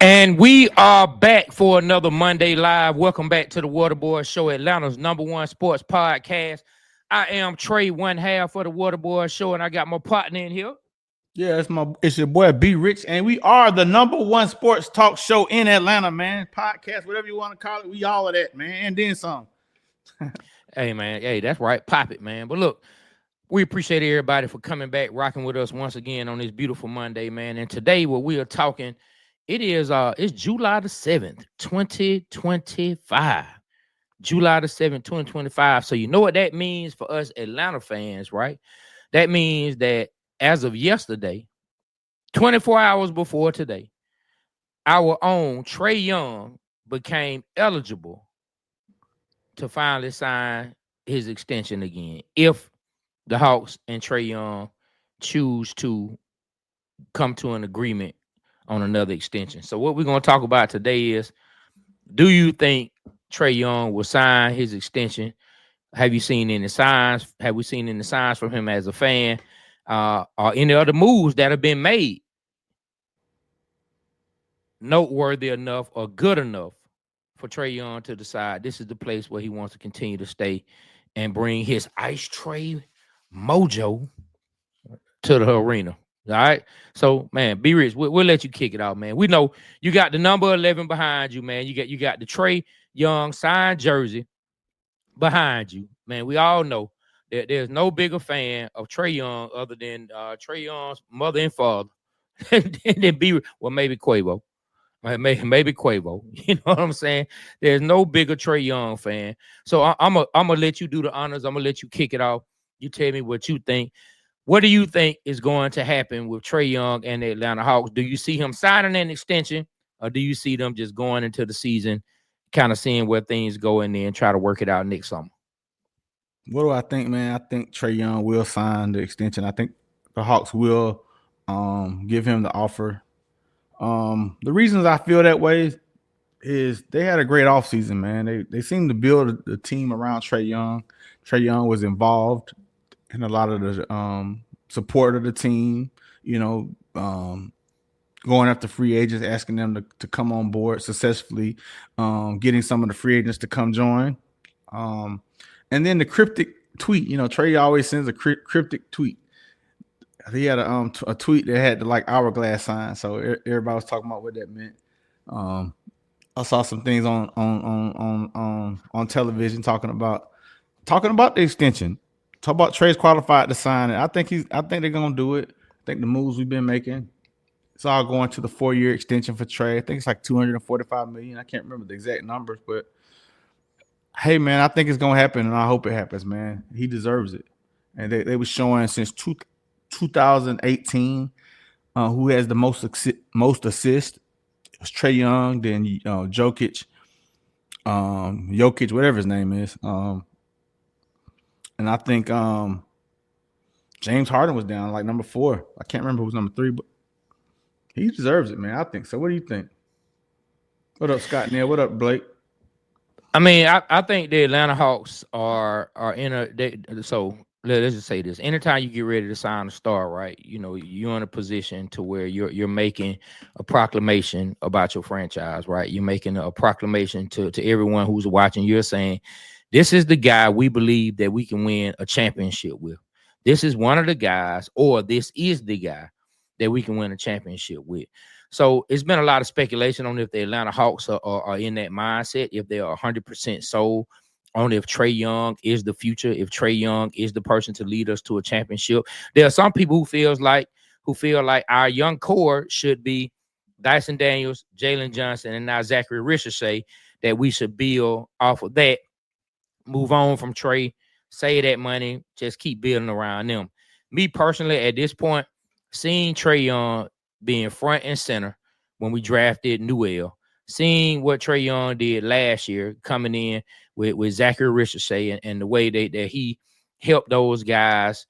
And we are back for another Monday Live. Welcome back to the Waterboyz Show, Atlanta's #1 sports podcast. I am Trae, one half of the Waterboyz Show, and I got my partner in here. Yeah, it's your boy B Rich, and we are the #1 sports talk show in Atlanta, man. Podcast, whatever you want to call it, we all of that, man, and then some. Hey, man, hey, that's right, pop it, man. But look, we appreciate everybody for coming back, rocking with us once again on this beautiful Monday, man. And today, what we are talking, it's July the 7th, 2025. July the 7th, 2025. So you know what that means for us Atlanta fans, right? That means that as of yesterday, 24 hours before today, our own Trae Young became eligible to finally sign his extension again if the Hawks and Trae Young choose to come to an agreement on another extension. So what we're going to talk about today is, do you think Trae Young will sign his extension? Have you seen any signs? Have we seen any signs from him as a fan? Or any other moves that have been made noteworthy enough or good enough for Trae Young to decide this is the place where he wants to continue to stay and bring his Ice Trae mojo to the arena? All right. So, man, B Rich, we'll let you kick it out, man. We know you got the number 11 behind you, man. You got the Trae Young signed jersey behind you, man. We all know that there's no bigger fan of Trae Young other than Trae Young's mother and father, and then maybe Quavo. Maybe Quavo. You know what I'm saying? There's no bigger Trae Young fan. So I'm gonna let you do the honors. I'm gonna let you kick it off. You tell me what you think. What do you think is going to happen with Trae Young and the Atlanta Hawks? Do you see him signing an extension, or do you see them just going into the season, kind of seeing where things go and then try to work it out next summer? What do I think, man? I think Trae Young will sign the extension. I think the Hawks will give him the offer. The reasons I feel that way is they had a great offseason, man. They seemed to build the team around Trae Young. Trae Young was involved in a lot of the support of the team, going after free agents, asking them to come on board successfully, getting some of the free agents to come join. And then the cryptic tweet, Trae always sends a cryptic tweet. He had a tweet that had the hourglass sign, so everybody was talking about what that meant. I saw some things on television talking about the extension. Talk about Trae's qualified to sign it. I think they're gonna do it. I think the moves we've been making, it's all going to the 4-year extension for Trae. I think it's like $245 million. I can't remember the exact numbers, but hey, man, I think it's gonna happen, and I hope it happens, man. He deserves it. And they were showing since 2018 who has the most assists. It was Trae Young, then Jokic, whatever his name is. And I think James Harden was down like number 4. I can't remember who's number 3, but he deserves it, man. I think so. What do you think? What up, Scott Neal? What up, Blake? I mean, I think the Atlanta Hawks are in so let's just say this. Anytime you get ready to sign a star, right, you're in a position to where you're making a proclamation about your franchise, right? You're making a proclamation to everyone who's watching. You're saying, this is the guy we believe that we can win a championship with. This is one of the guys, or this is the guy that we can win a championship with. So it's been a lot of speculation on if the Atlanta Hawks are in that mindset, if they are 100% sold on if Trae Young is the future, if Trae Young is the person to lead us to a championship. There are some people who feel like our young core should be Dyson Daniels, Jalen Johnson, and now Zachary Richardson, that we should build off of that, move on from Trae, save that money, just keep building around them. Me personally, at this point, seeing Trae Young being front and center when we drafted Newell, seeing what Trae Young did last year, coming in with Zachary Richardson and the way that he helped those guys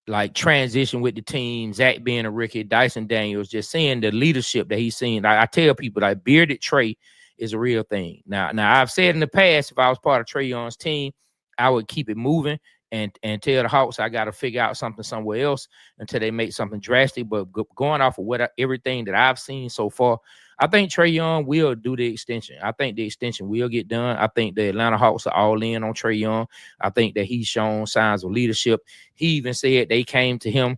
like transition with the team, Zach being a rookie, Dyson Daniels, just seeing the leadership that he's seen. I tell people that bearded Trae is a real thing. Now I've said in the past, if I was part of Trae Young's team, I would keep it moving and tell the Hawks I got to figure out something somewhere else until they make something drastic. But going off of everything that I've seen so far, I think Trae Young will do the extension. I think the extension will get done. I think the Atlanta Hawks are all in on Trae Young. I think that he's shown signs of leadership. He even said they came to him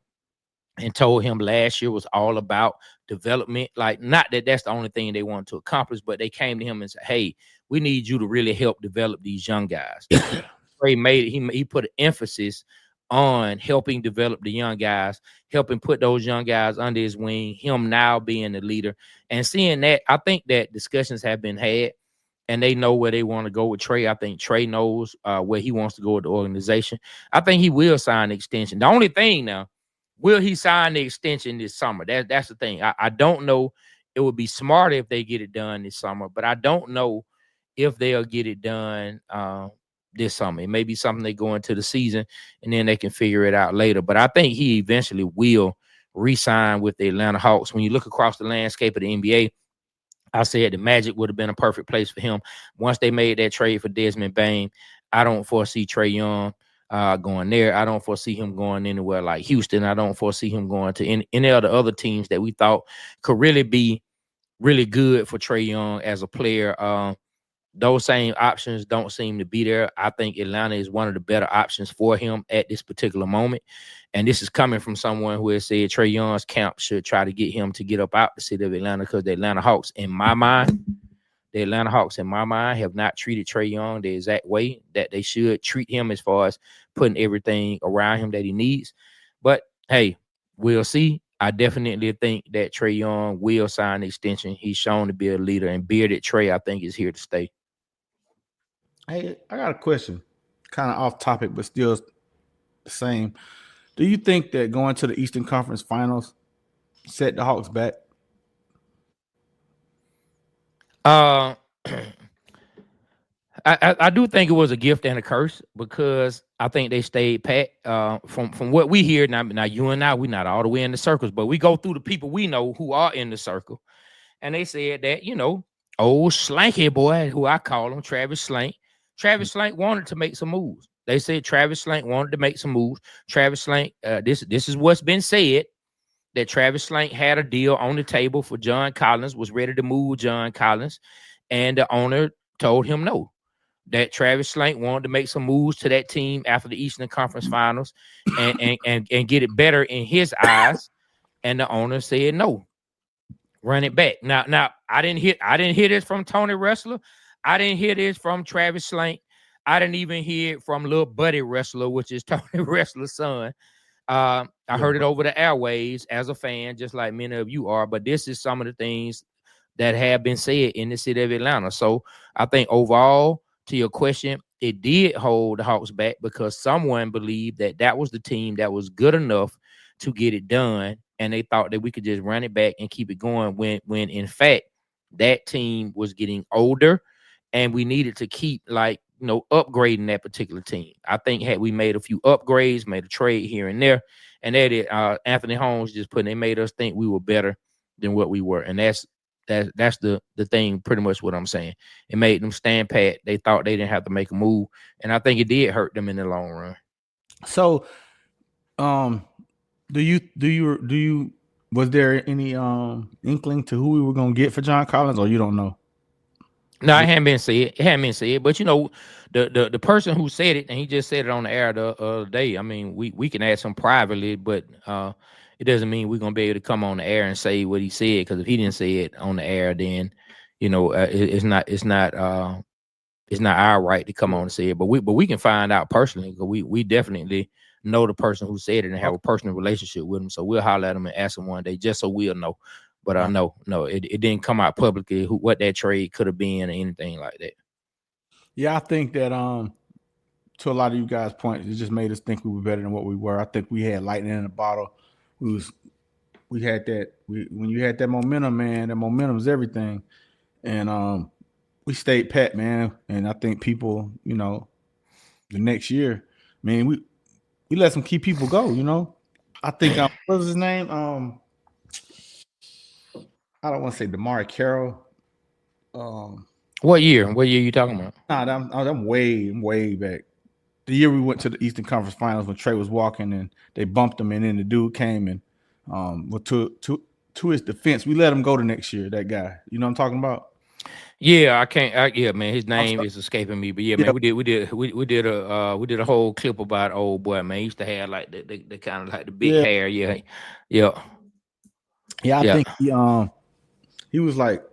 and told him last year was all about development. Like, not that that's the only thing they wanted to accomplish, but they came to him and said, "Hey, we need you to really help develop these young guys." Trae made it. He put an emphasis on helping develop the young guys, helping put those young guys under his wing. Him now being the leader and seeing that, I think that discussions have been had, and they know where they want to go with Trae. I think Trae knows where he wants to go with the organization. I think he will sign the extension. The only thing now, will he sign the extension this summer? That's the thing. I don't know. It would be smarter if they get it done this summer, but I don't know if they'll get it done this summer. It may be something they go into the season and then they can figure it out later. But I think he eventually will re-sign with the Atlanta Hawks. When you look across the landscape of the NBA, I said the Magic would have been a perfect place for him. Once they made that trade for Desmond Bane, I don't foresee Trae Young going there. I don't foresee him going anywhere like Houston. I don't foresee him going to any of the other teams that we thought could really be really good for Trae Young as a player. Those same options don't seem to be there. I think Atlanta is one of the better options for him at this particular moment. And this is coming from someone who has said Trae Young's camp should try to get him to get up out the city of Atlanta, because the Atlanta Hawks, in my mind, have not treated Trae Young the exact way that they should treat him, as far as putting everything around him that he needs. But hey, we'll see. I definitely think that Trae Young will sign the extension. He's shown to be a leader, and bearded Trae, I think, is here to stay. Hey, I got a question, kind of off topic, but still the same. Do you think that going to the Eastern Conference Finals set the Hawks back? I do think it was a gift and a curse, because I think they stayed pat. From what we hear now, you and I, we're not all the way in the circles, but we go through the people we know who are in the circle, and they said that, old Slanky boy, who I call him, Travis Slank wanted to make some moves. They said Travis Slank wanted to make some moves. Travis Slank, this is what's been said, that Travis Slank had a deal on the table for John Collins, was ready to move John Collins, and the owner told him no. That Travis Slank wanted to make some moves to that team after the Eastern Conference Finals and get it better in his eyes, and the owner said no. Run it back. Now I didn't hear this from Tony Wrestler. I didn't hear this from Travis Slank. I didn't even hear it from little Buddy Wrestler, which is Tony Wrestler's son. I heard it over the airwaves as a fan, just like many of you are. But this is some of the things that have been said in the city of Atlanta. So I think overall, to your question, it did hold the Hawks back, because someone believed that that was the team that was good enough to get it done, and they thought that we could just run it back and keep it going, when in fact that team was getting older, and we needed to keep upgrading that particular team. I think had we made a few upgrades, made a trade here and there, and that it Anthony Holmes they made us think we were better than what we were, and that's the thing, pretty much what I'm saying. It made them stand pat. They thought they didn't have to make a move, and I think it did hurt them in the long run. So, do you was there any inkling to who we were gonna get for John Collins, or you don't know? No, it hadn't been said. But the person who said it, and he just said it on the air the other day. I mean, we can ask him privately, but it doesn't mean we're gonna be able to come on the air and say what he said, because if he didn't say it on the air, then it's not our right to come on and say it. But we can find out personally, because we definitely know the person who said it and have a personal relationship with him. So we'll holler at him and ask him one day, just so we'll know. But no, it didn't come out publicly what that trade could have been or anything like that. Yeah, I think that to a lot of you guys' points, it just made us think we were better than what we were. I think we had lightning in a bottle. We had that. When you had that momentum, man, that momentum is everything. And we stayed pat, man. And I think people, the next year, man, we let some key people go. I think what was his name? I don't want to say DeMar Carroll. What year? What year are you talking about? Nah, I'm way back. The year we went to the Eastern Conference Finals when Trae was walking and they bumped him, and then the dude came and to his defense, we let him go the next year. That guy, you know what I'm talking about? Yeah, I can't. Yeah, man, his I'm name sorry. is escaping me. But yeah, Yeah, man, we did a whole clip about old boy. Man, he used to have like the kind of like the big yeah, hair. Yeah, yeah, yeah. I yeah. think he was like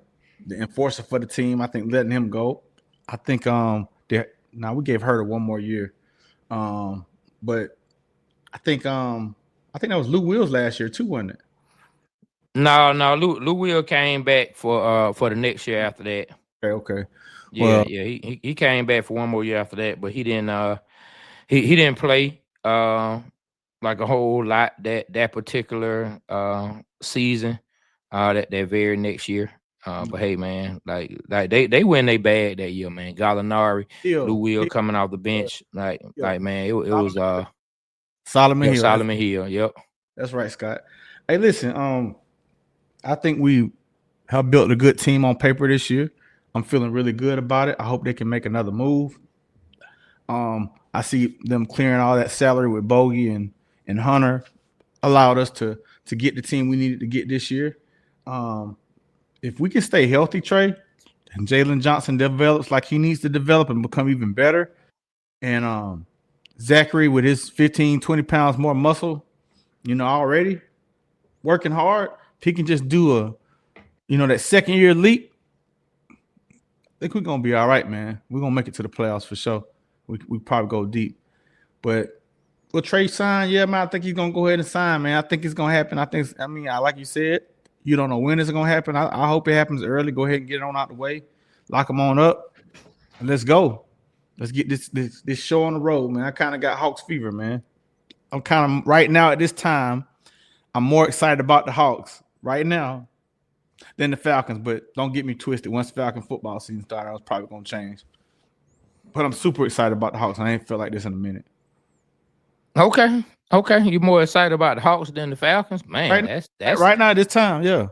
the enforcer for the team. I think letting him go. I think now we gave Herter one more year. But I think that was Lou Wills last year too, wasn't it? No, Lou Will came back for the next year after that. Okay. Yeah, Well, yeah, he came back for one more year after that, but he didn't he didn't play like a whole lot that particular season that very next year. But hey, man, like they win they bag that year, man. Gallinari, Lou Hill, Will Hill, coming off the uh, bench, Hill, man, it was Solomon, Solomon yep, Hill. Solomon Hill, yep. That's right, Scott. Hey, listen, I think we have built a good team on paper this year. I'm feeling really good about it. I hope they can make another move. I see them clearing all that salary with Bogey and Hunter allowed us to get the team we needed to get this year. Um, if we can stay healthy, Trae, and Jalen Johnson develops like he needs to develop and become even better, and Zachary with his 15, 20 pounds more muscle, already working hard, if he can just do that second year leap, I think we're gonna be all right, man. We're gonna make it to the playoffs for sure. We probably go deep. But will Trae sign? Yeah, man. I think he's gonna go ahead and sign, man. I think it's gonna happen. I like you said, you don't know when it's gonna happen. I hope it happens early. Go ahead and get it on out the way. Lock him on up. And let's go. Let's get this show on the road, man. I kind of got Hawks fever, man. I'm kind of right now at this time, I'm more excited about the Hawks right now than the Falcons. But don't get me twisted. Once Falcon football season started, I was probably gonna change. But I'm super excited about the Hawks. I ain't felt like this in a minute. Okay, okay, you more excited about the Hawks than the Falcons, man. Right, That's right now at this time, yeah.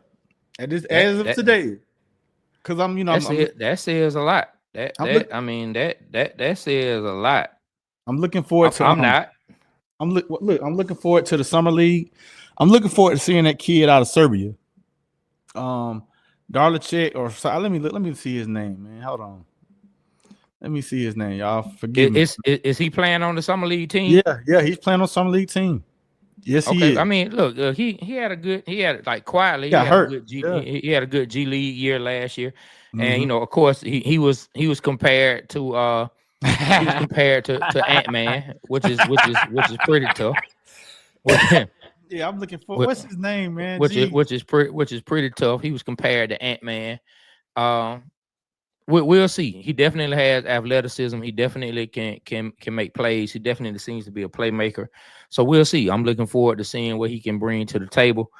At this that as of that today, because that says a lot. I'm look, I mean that says a lot. I'm looking forward to I'm not. I'm looking forward to the summer league. I'm looking forward to seeing that kid out of Serbia. Darlicek let me see his name, man. Hold on. Let me see his name, y'all. Forgive me. Is he playing on the summer league team? Yeah, he's playing on summer league team. Yes, okay. he is. I mean, look, he had like quietly Got hurt. He had a good G League year last year, Mhm. and of course he was compared to Ant-Man, which is pretty tough. Yeah, I'm looking for what's his name, man? Which is pretty tough. He was compared to Ant-Man. We'll see. He definitely has athleticism. He definitely can make plays. He definitely seems to be a playmaker. So we'll see. I'm looking forward to seeing what he can bring to the table.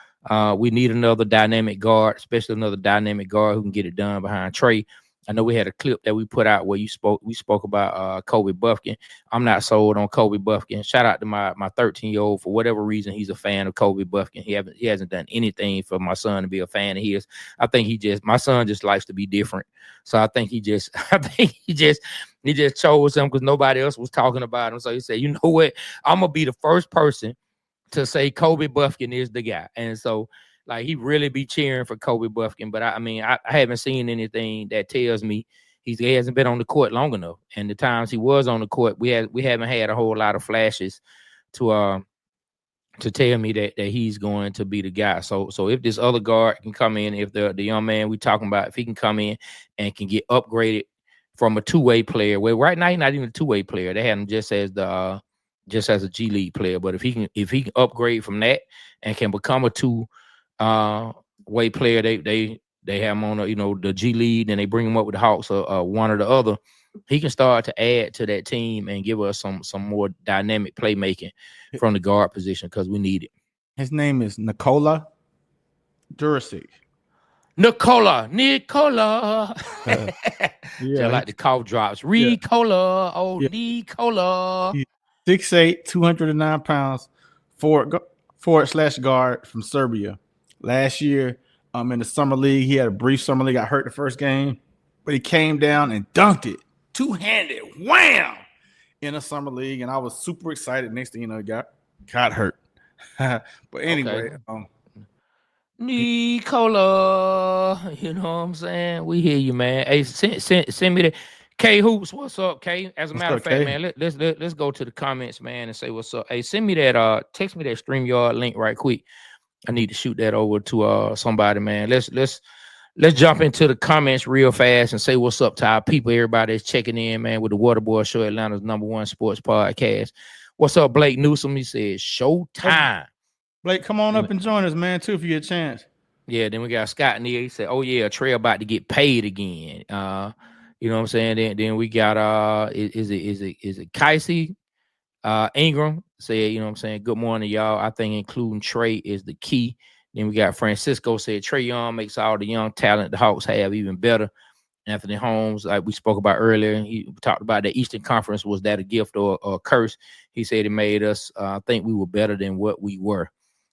We need another dynamic guard, especially another dynamic guard who can get it done behind Trae. I know we had a clip that we put out where we spoke about Kobe Buffkin. I'm not sold on Kobe Buffkin. Shout out to my 13-year-old. For whatever reason, he's a fan of Kobe Buffkin. He hasn't done anything for my son to be a fan of his. I think my son just likes to be different. So I think he just chose him because nobody else was talking about him. So he said, you know what? I'm gonna be the first person to say Kobe Buffkin is the guy. And so like he really be cheering for Kobe Buffkin, but I haven't seen anything that tells me he hasn't been on the court long enough. And the times he was on the court, we haven't had a whole lot of flashes to tell me that he's going to be the guy. So if this other guard can come in, if the young man we talking about, if he can come in and can get upgraded from a two-way player, well, right now he's not even a two-way player. They had him just as a G League player. But if he can upgrade from that and can become a two-way player, they have him on the G League, and they bring him up with the Hawks or one or the other. He can start to add to that team and give us some more dynamic playmaking from the guard position because we need it. His name is Nikola Durasic. Nicola. Yeah, like the cough drops. Ricola. Oh, yeah. Nicola. 6'8", 209 pounds, forward/guard from Serbia. Last year, in the summer league, he had a brief summer league. Got hurt the first game, but he came down and dunked it, two-handed, wham, in a summer league, and I was super excited. Next thing you know, he got hurt. But anyway, okay. Nicola, you know what I'm saying? We hear you, man. Hey, send me the K Hoops. What's up, K? As a What's matter up, of fact, K? man, let's go to the comments, man, and say what's up. Hey, send me that text me that StreamYard link right quick. I need to shoot that over to somebody, man. Let's jump into the comments real fast and say what's up to our people, everybody that's checking in, man, with the Waterboyz Show, Atlanta's #1 sports podcast. What's up, Blake Newsom? He says showtime. Blake, come on up and join us, man, too, if you get a chance. Yeah, then we got Scott Neal. He said, "Oh yeah, Trae about to get paid again." You know what I'm saying? Then we got is it Casey Ingram said, you know what I'm saying? Good morning, y'all. I think including Trae is the key. Then we got Francisco said Trae Young makes all the young talent the Hawks have even better. Anthony Holmes, like we spoke about earlier, he talked about the Eastern Conference. Was that a gift or a curse? He said it made us think we were better than what we were.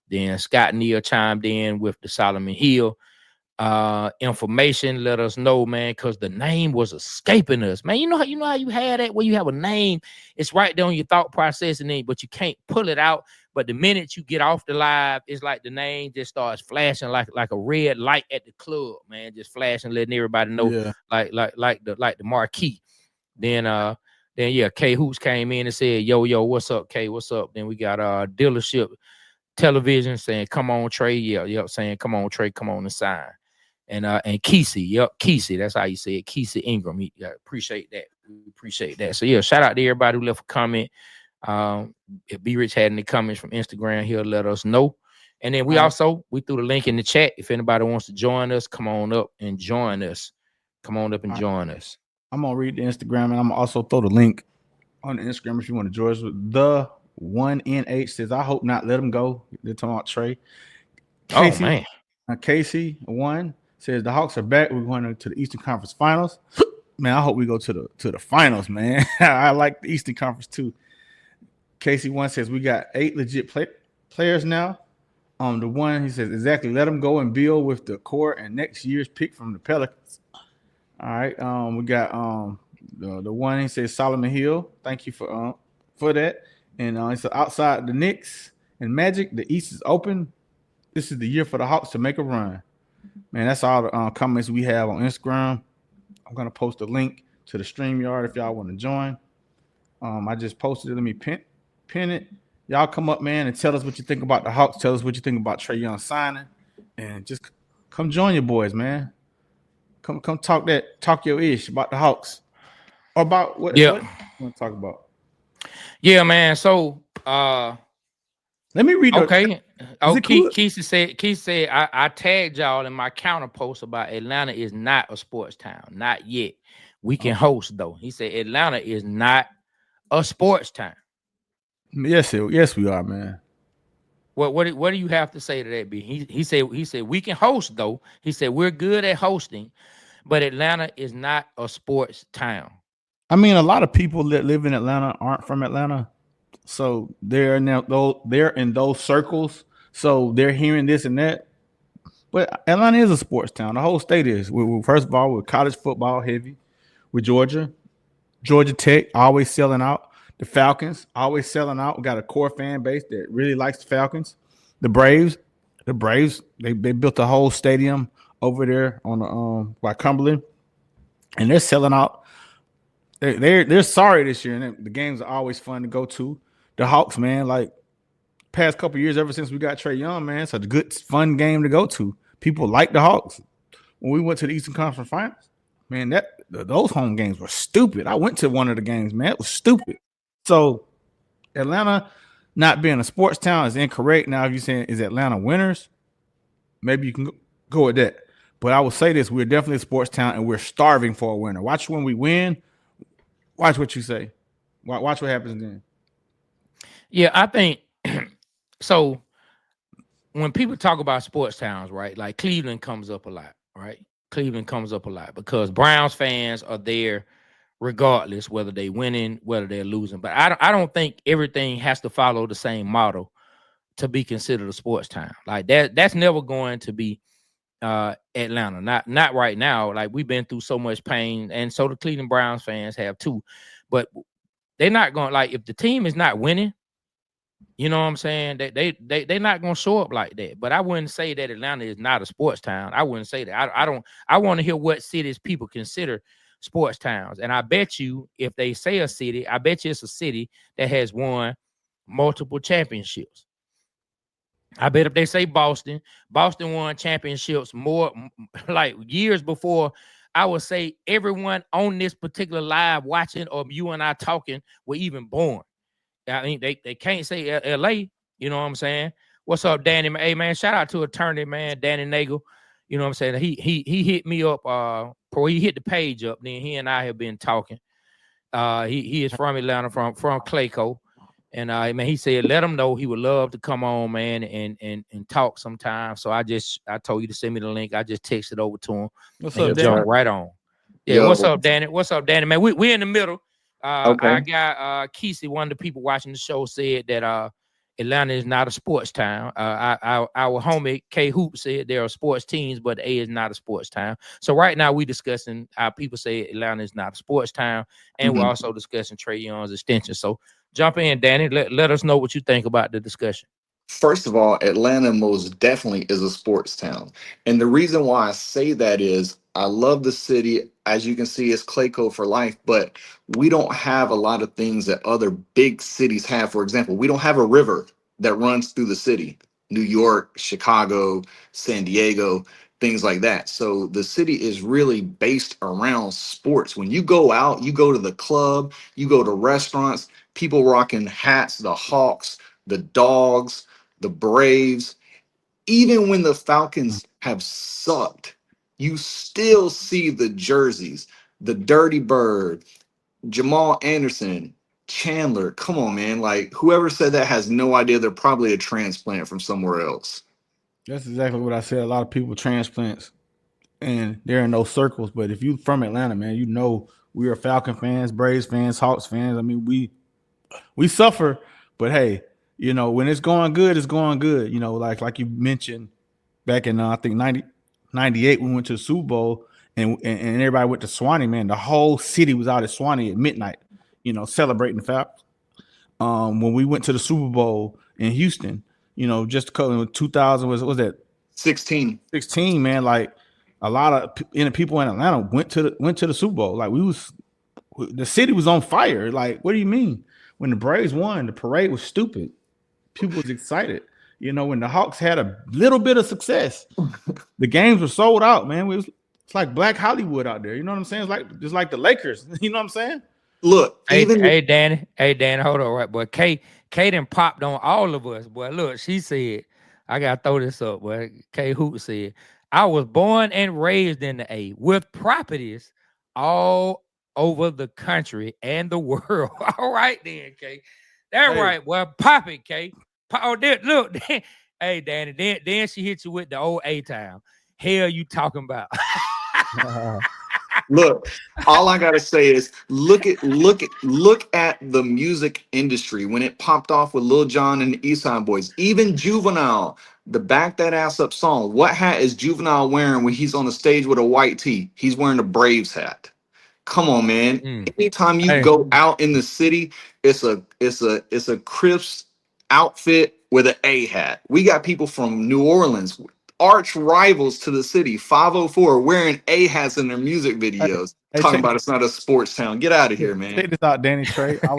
Then Scott Neal chimed in with the Solomon Hill information. Let us know, man, because the name was escaping us, man. You know how you had that where you have a name, it's right there on your thought process, and then but you can't pull it out. But the minute you get off the live, it's like the name just starts flashing like a red light at the club, man, just flashing, letting everybody know, Yeah. like the marquee. Then yeah, K Hoops came in and said, yo, what's up, K? What's up? Then we got dealership television saying, come on, Trae. Yeah, saying, come on, Trae, come on and sign. And Kesey, that's how you say it, Kesey Ingram. Appreciate that. We appreciate that. So yeah, shout out to everybody who left a comment. If B Rich had any comments from Instagram, he'll let us know. And then we threw the link in the chat. If anybody wants to join us, come on up and join us. Come on up and join us. I'm gonna read the Instagram, and I'm gonna also throw the link on the Instagram if you want to join us. The one NH says, I hope not. Let him go. They're talking about Trae. Casey, oh man. Casey one says the Hawks are back. We're going to the Eastern Conference Finals. Man, I hope we go to the finals, man. I like the Eastern Conference too. Casey one says we got 8 legit players now. The one he says exactly. Let them go and build with the core and next year's pick from the Pelicans. All right. We got the one he says Solomon Hill. Thank you for that. And it's outside the Knicks and Magic. The East is open. This is the year for the Hawks to make a run. Man, that's all the comments we have on Instagram. I'm gonna post a link to the StreamYard if y'all want to join. I just posted it. Let me pin it. Y'all come up, man, and tell us what you think about the Hawks. Tell us what you think about Trae Young signing, and just come join your boys, man. Come talk your ish about the Hawks. Or about what you want to talk about. Yeah, man. So let me read. Okay. Keith said I tagged y'all in my counter post about Atlanta is not a sports town. Not yet. We can host though. He said Atlanta is not a sports town. Yes, we are, man. What do you have to say to that, B? He said we can host though. He said we're good at hosting, but Atlanta is not a sports town. I mean, a lot of people that live in Atlanta aren't from Atlanta, so they're in those circles. So they're hearing this and that. But Atlanta is a sports town. The whole state is. First of all, we're college football heavy. With Georgia Tech always selling out. The Falcons always selling out. We got a core fan base that really likes the Falcons. The Braves, they built a whole stadium over there on the by Cumberland, and they're selling out. They're sorry this year, and the games are always fun to go to. The Hawks, man, like past couple years, ever since we got Trae Young, man, it's a good, fun game to go to. People like the Hawks. When we went to the Eastern Conference Finals, man, those home games were stupid. I went to one of the games, man, it was stupid. So Atlanta not being a sports town is incorrect. Now, if you're saying is Atlanta winners, maybe you can go with that. But I will say this: we're definitely a sports town, and we're starving for a winner. Watch when we win. Watch what you say. Watch what happens then. Yeah, I think so. When people talk about sports towns, right? Like Cleveland comes up a lot, right? Cleveland comes up a lot because Browns fans are there regardless whether they winning, whether they're losing. But I don't think everything has to follow the same model to be considered a sports town. Like that's never going to be Atlanta. Not right now. Like we've been through so much pain, and so the Cleveland Browns fans have too. But they're not going, like, if the team is not winning, You know what I'm saying? They not gonna show up like that. But I wouldn't say that Atlanta is not a sports town. I wouldn't say that. I don't. I want to hear what cities people consider sports towns. And I bet you, if they say a city, I bet you it's a city that has won multiple championships. I bet if they say Boston, Boston won championships more like years before. I would say everyone on this particular live watching or you and I talking were even born. I mean, they can't say LA, you know what I'm saying? What's up, Danny? Hey man, shout out to attorney, man, Danny Nagel. You know what I'm saying? He hit me up, he hit the page up, then he and I have been talking. He is from Atlanta, from Clayco. And man, he said let him know he would love to come on, man, and talk sometime. So I told you to send me the link. I just texted over to him. What's and up, he'll Danny? jump right on. Yeah, Yo. what's up, Danny? What's up, Danny? Man, we in the middle. Okay. I got Kesey, one of the people watching the show, said that Atlanta is not a sports town. Our homie K Hoop said there are sports teams, but A is not a sports town. So right now we discussing how people say Atlanta is not a sports town, and we're also discussing Trae Young's extension. So jump in, Danny. Let us know what you think about the discussion. First of all, Atlanta most definitely is a sports town. And the reason why I say that is I love the city. As you can see, it's Clayco for life, but we don't have a lot of things that other big cities have. For example, we don't have a river that runs through the city. New York, Chicago, San Diego, things like that. So the city is really based around sports. When you go out, you go to the club, you go to restaurants, people rocking hats, the Hawks, the Dogs, the Braves. Even when the Falcons have sucked, you still see the jerseys, the Dirty Bird, Jamal Anderson, Chandler. Come on, man. Like, whoever said that has no idea. They're probably a transplant from somewhere else. That's exactly what I said. A lot of people transplants, and they're in those circles. But if you from Atlanta, man, you know we are Falcon fans, Braves fans, Hawks fans. I mean, we suffer, but hey, you know when it's going good, it's going good. You know, like you mentioned back in I think 98, we went to the Super Bowl, and everybody went to Swanee. Man, the whole city was out at Swanee at midnight. You know, celebrating the Falcons. When we went to the Super Bowl in Houston, you know, just a couple in 2000 was that 16. 16, man. Like a lot of people in Atlanta went to the Super Bowl. Like the city was on fire. Like, what do you mean? When the Braves won, the parade was stupid. People was excited. You know, when the Hawks had a little bit of success, the games were sold out, man. It's like Black Hollywood out there. You know what I'm saying? It's like the Lakers. You know what I'm saying? Look, Hey, even hey, Danny. Hey, Danny, hold on, right, boy. Kate done popped on all of us, boy. Look, she said, I gotta throw this up, boy. K Hoot said, I was born and raised in the A with properties all over the country and the world. All right, then, K. That Hey. right, boy. Pop it, K. Oh, look. Hey, Danny. Then she hit you with the old A town. Hell, you talking about? look, all I gotta say is look at the music industry when it popped off with Lil Jon and the Eastside Boys. Even Juvenile, the Back That Ass Up song. What hat is Juvenile wearing when he's on the stage with a white tee? He's wearing a Braves hat. Come on, man. Anytime you go out in the city, it's a crisp outfit with an A hat. We got people from New Orleans, arch rivals to the city, 504, wearing A hats in their music videos, talking about it's not a sports town. Get out of here, man. Check this out, Danny Trae. I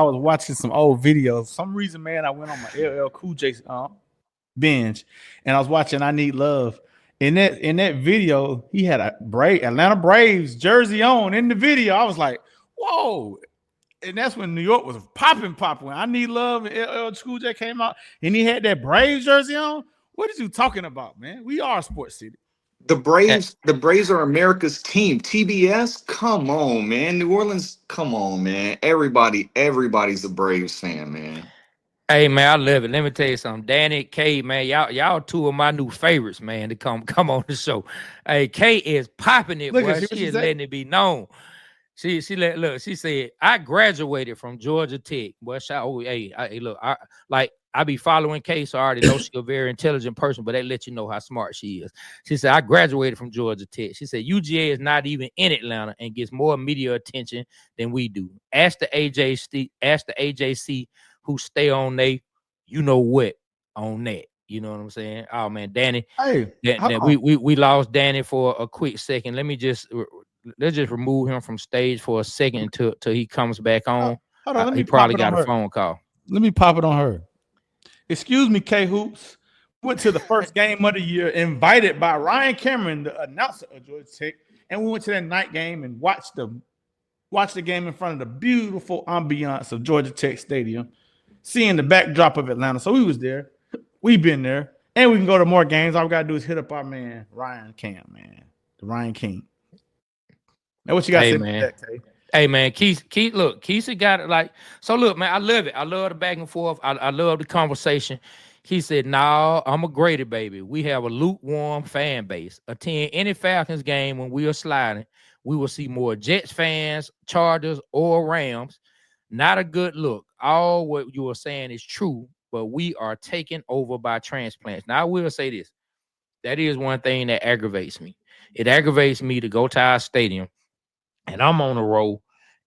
was watching some old videos. For some reason, man, I went on my LL Cool J binge, and I was watching I Need Love. In that video, he had a Atlanta Braves jersey on in the video. I was like, whoa. And that's when New York was popping. When I Need Love and LL Cool J came out, and he had that Braves jersey on. What is you talking about, man? We are a sports city. The Braves are America's team. TBS, come on, man. New Orleans, come on, man. Everybody's a Braves fan, man. Hey man, I love it. Let me tell you something. Danny, K, man, y'all two of my new favorites, man, to come on the show. Hey, K is popping it, boy. She is letting it be known. She said, I graduated from Georgia Tech. Boy, I be following K, so I already know she's a very intelligent person, but that lets you know how smart she is. She said, I graduated from Georgia Tech. She said, UGA is not even in Atlanta and gets more media attention than we do. Ask the AJC who stay on they you know what on that. You know what I'm saying? Oh man, Danny. Hey, That we lost Danny for a quick second. Let's just remove him from stage for a second until he comes back on. hold on. Let me He pop probably it on got a her. phone call. Let me pop it on her. Excuse me, K Hoops. Went to the first game of the year, invited by Ryan Cameron, the announcer of Georgia Tech, and we went to that night game and watched the game in front of the beautiful ambiance of Georgia Tech Stadium, seeing the backdrop of Atlanta. So we was there. We've been there. And we can go to more games. All we got to do is hit up our man, Ryan Cam, man. The Ryan King. Now, what you got to say man. about that, K? Hey, man, Keisha got it like, so look, man, I love it. I love the back and forth. I love the conversation. He said, "No, I'm a Grady baby. We have a lukewarm fan base. Attend any Falcons game when we are sliding. We will see more Jets fans, Chargers, or Rams. Not a good look. All what you are saying is true, but we are taken over by transplants." Now, I will say this. That is one thing that aggravates me. It aggravates me to go to our stadium, and I'm on a roll.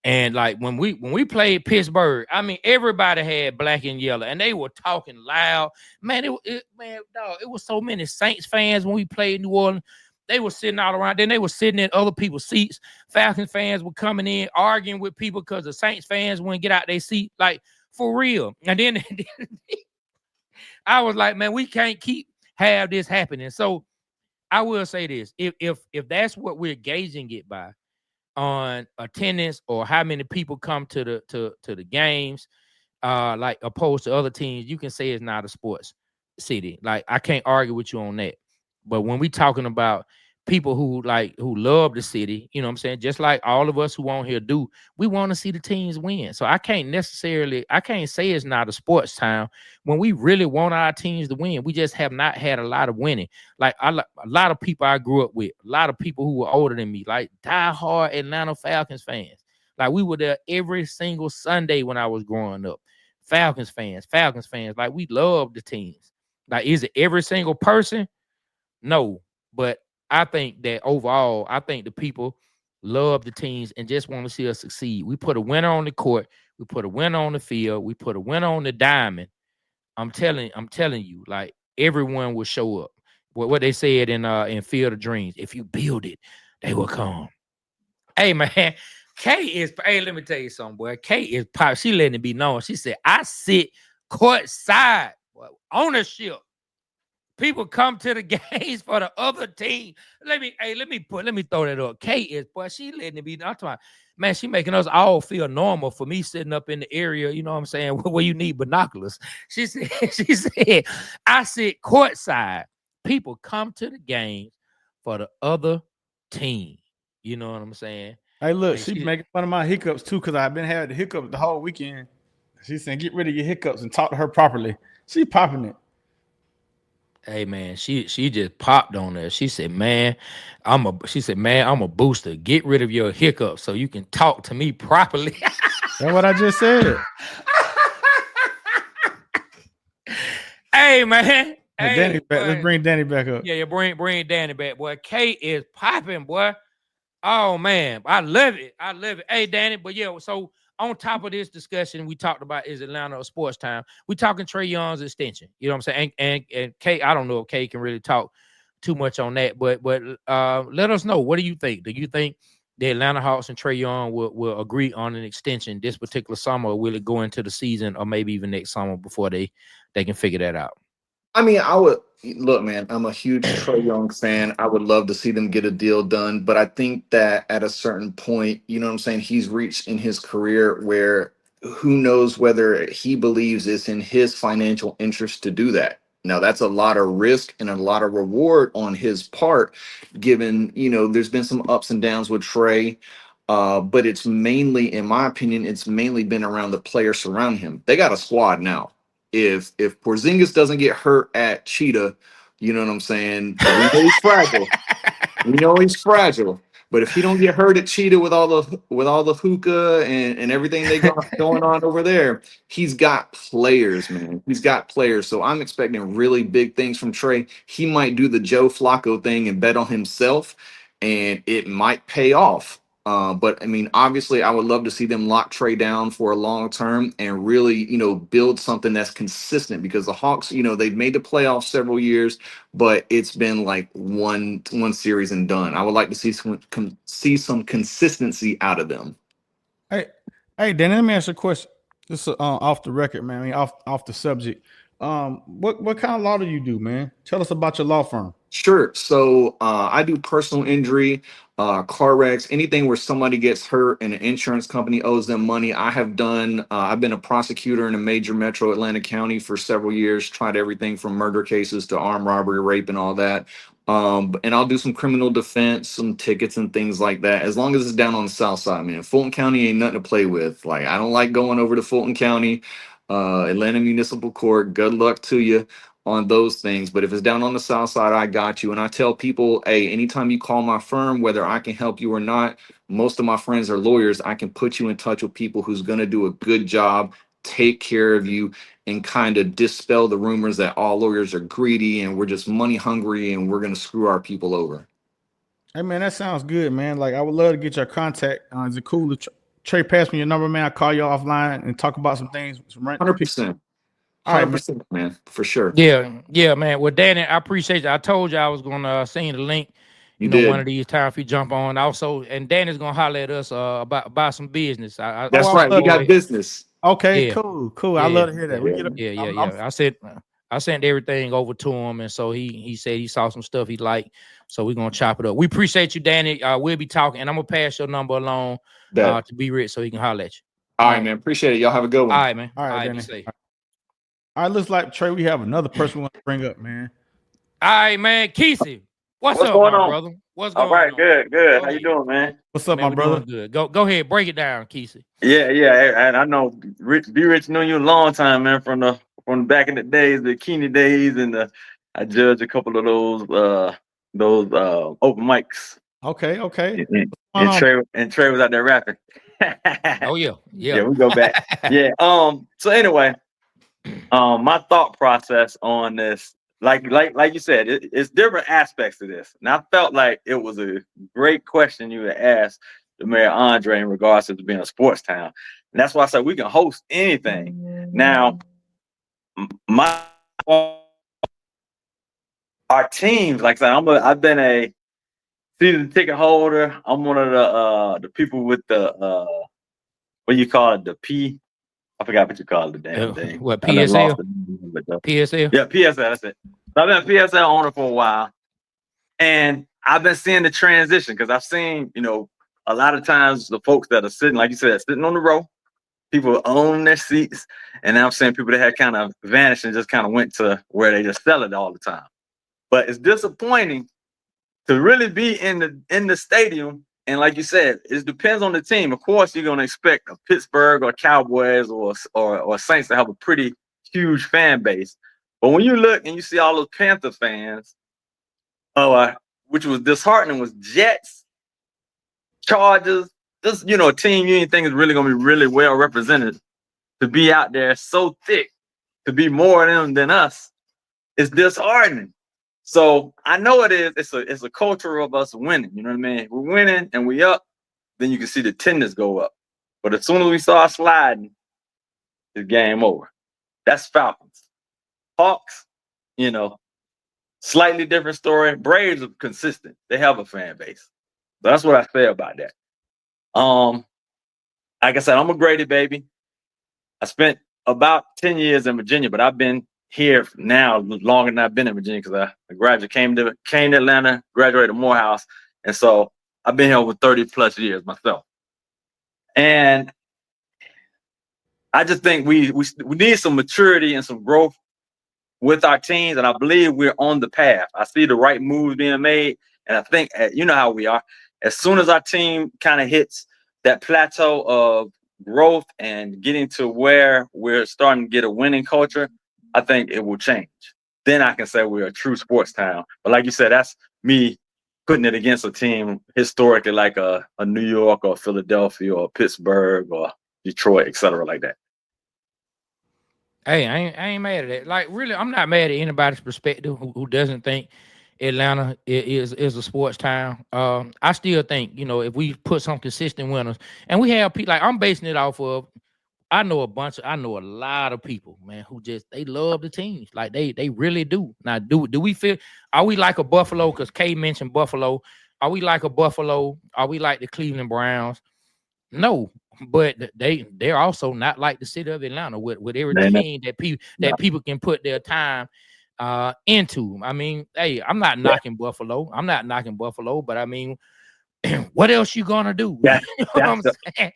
And like when we played Pittsburgh, I mean, everybody had black and yellow, and they were talking loud. Man, it was so many Saints fans when we played New Orleans. They were sitting all around. Then they were sitting in other people's seats. Falcons fans were coming in, arguing with people because the Saints fans wouldn't get out their seat. Like, for real. And then I was like, man, we can't have this happening. So I will say this: if that's what we're gauging it by, on attendance or how many people come to the games, like opposed to other teams, you can say it's not a sports city. Like, I can't argue with you on that. But when we talking about people who love the city, you know what I'm saying? Just like all of us who on here do, we want to see the teams win. So I can't say it's not a sports town when we really want our teams to win. We just have not had a lot of winning. Like a lot of people I grew up with, a lot of people who were older than me, like diehard Atlanta Falcons fans. Like, we were there every single Sunday when I was growing up. Falcons fans. Like, we love the teams. Like, is it every single person? No, but I think that overall, I think the people love the teams and just want to see us succeed. We put a winner on the court, we put a winner on the field, we put a winner on the diamond. I'm telling you, like, everyone will show up. What they said in Field of Dreams: if you build it, they will come. Hey, man, let me tell you something, boy. Kay is pop. She letting it be known. She said, I sit courtside, ownership. People come to the games for the other team. Let me throw that up. Kay is, boy, she letting it be known. Man, she making us all feel normal for me sitting up in the area, you know what I'm saying, where you need binoculars. She said, I sit courtside. People come to the games for the other team. You know what I'm saying? Hey, look, she's making fun of my hiccups too, because I've been having the hiccups the whole weekend. She's saying, get rid of your hiccups and talk to her properly. She popping it. Hey, man, she just popped on her. She said, man, I'm a booster. Get rid of your hiccups so you can talk to me properly. That's what I just said. Hey, man. Hey, Danny back. Let's bring Danny back up. Yeah, bring Danny back, boy. Kay is popping, boy. Oh, man, I love it. Hey, Danny, but yeah, so on top of this discussion, we talked about, is Atlanta a sports town? We talking Trae Young's extension. You know what I'm saying? And Kay, I don't know if Kay can really talk too much on that, but let us know. What do you think? Do you think the Atlanta Hawks and Trae Young will agree on an extension this particular summer, or will it go into the season or maybe even next summer before they can figure that out? I mean, I would look, man, I'm a huge Trae Young fan. I would love to see them get a deal done, but I think that at a certain point, you know what I'm saying, he's reached in his career where who knows whether he believes it's in his financial interest to do that. Now, that's a lot of risk and a lot of reward on his part, given, there's been some ups and downs with Trae. But it's mainly, in my opinion, it's mainly been around the players surrounding him. They got a squad now. If Porzingis doesn't get hurt at Cheetah, you know what I'm saying? We know he's fragile. But if he don't get hurt at Cheetah with all the hookah and everything they got going on over there, he's got players, man. He's got players. So I'm expecting really big things from Trae. He might do the Joe Flacco thing and bet on himself, and it might pay off. But I mean, obviously, I would love to see them lock Trae down for a long term and really, build something that's consistent because the Hawks, they've made the playoffs several years, but it's been like one series and done. I would like to see some consistency out of them. Hey, hey, Dan, let me ask you a question. This is off the record, man. I mean, off the subject. What kind of law do you do, man? Tell us about your law firm. Sure. So I do personal injury, car wrecks, anything where somebody gets hurt and an insurance company owes them money. I've been a prosecutor in a major metro Atlanta County for several years, tried everything from murder cases to armed robbery, rape, and all that. And I'll do some criminal defense, some tickets and things like that, as long as it's down on the south side, man. Fulton County ain't nothing to play with. Like, I don't like going over to Fulton County, Atlanta Municipal Court. Good luck to you on those things. But if it's down on the south side, I got you. And I tell people, hey, anytime you call my firm, whether I can help you or not, most of my friends are lawyers. I can put you in touch with people who's going to do a good job, take care of you, and kind of dispel the rumors that all lawyers are greedy and we're just money hungry and we're going to screw our people over. Hey, man, that sounds good, man. Like, I would love to get your contact. Is it cool to Trae pass me your number, man? I'll call you offline and talk about some things. 100%. All right, 100%, man, for sure. Yeah, man. Well, Danny, I appreciate you. I told you I was gonna send you the link. You did. One of these times if you jump on. Also, and Danny's gonna holler at us about some business. That's right. We got business. Okay, yeah. cool. Yeah. I love to hear that. I sent everything over to him, and so he said he saw some stuff he liked. So we're gonna chop it up. We appreciate you, Danny. We'll be talking, and I'm gonna pass your number along to be rich so he can holler at you. All right, man. Appreciate it. Y'all have a good one. All right, man. All right, Danny. Be all right, looks like Trae, we have another person we want to bring up, man. All right, man. Kesey, what's up, going my on, brother? What's going on? All right, good. How you doing, man? What's up, man, my brother? Good. Go ahead, break it down, Kesey. Yeah. And I know Be Rich knew you a long time, man, from back in the days, the Keeney days, and I judged a couple of those open mics. Okay. And Trae was out there rapping. Oh yeah. Yeah, we go back. Yeah. So anyway, my thought process on this, like you said, it's different aspects to this, and I felt like it was a great question you had asked the Mayor Andre in regards to being a sports town, and that's why I said we can host anything. Now, our teams, like I said, I've been a season ticket holder. I'm one of the people with the what do you call it, the P. I forgot what you call it, the damn thing. What, PSL? PSL? Yeah, PSL, that's it. So I've been a PSL owner for a while. And I've been seeing the transition because I've seen, a lot of times the folks that are sitting, like you said, sitting on the row, people own their seats. And now I'm seeing people that had kind of vanished and just kind of went to where they just sell it all the time. But it's disappointing to really be in the stadium. And like you said, it depends on the team. Of course, you're gonna expect a Pittsburgh or Cowboys or Saints to have a pretty huge fan base. But when you look and you see all those Panther fans, which was disheartening, was Jets, Chargers, just a team you didn't think is really gonna be really well represented, to be out there so thick, to be more of them than us, it's disheartening. So I know it is. It's a culture of us winning. You know what I mean? We're winning and we up. Then you can see the attendance go up. But as soon as we start sliding, it's game over. That's Falcons. Hawks, slightly different story. Braves are consistent. They have a fan base. So that's what I say about that. Like I said, I'm a Grady baby. I spent about 10 years in Virginia, but I've been here now longer than I've been in Virginia because I came to Atlanta, graduated Morehouse, and so I've been here over 30 plus years myself. And I just think we need some maturity and some growth with our teams, and I believe we're on the path. I see the right moves being made, and I think you know how we are. As soon as our team kind of hits that plateau of growth and getting to where we're starting to get a winning culture, I think it will change. Then I can say we're a true sports town. But like you said, that's me putting it against a team historically like a New York or Philadelphia or Pittsburgh or Detroit, et cetera, like that. Hey, I ain't mad at that. Like, really, I'm not mad at anybody's perspective who doesn't think Atlanta is a sports town. I still think, if we put some consistent winners, and we have people like I'm basing it off of. I know a lot of people, man, who they love the teams. Like they really do. Now, do we feel, are we like a Buffalo? Because Kay mentioned Buffalo. Are we like a Buffalo? Are we like the Cleveland Browns? No, but they're also not like the city of Atlanta with everything that people can put their time into. I mean, hey, I'm not knocking Buffalo. I'm not knocking Buffalo, but I mean, what else you gonna do? You know what I'm saying?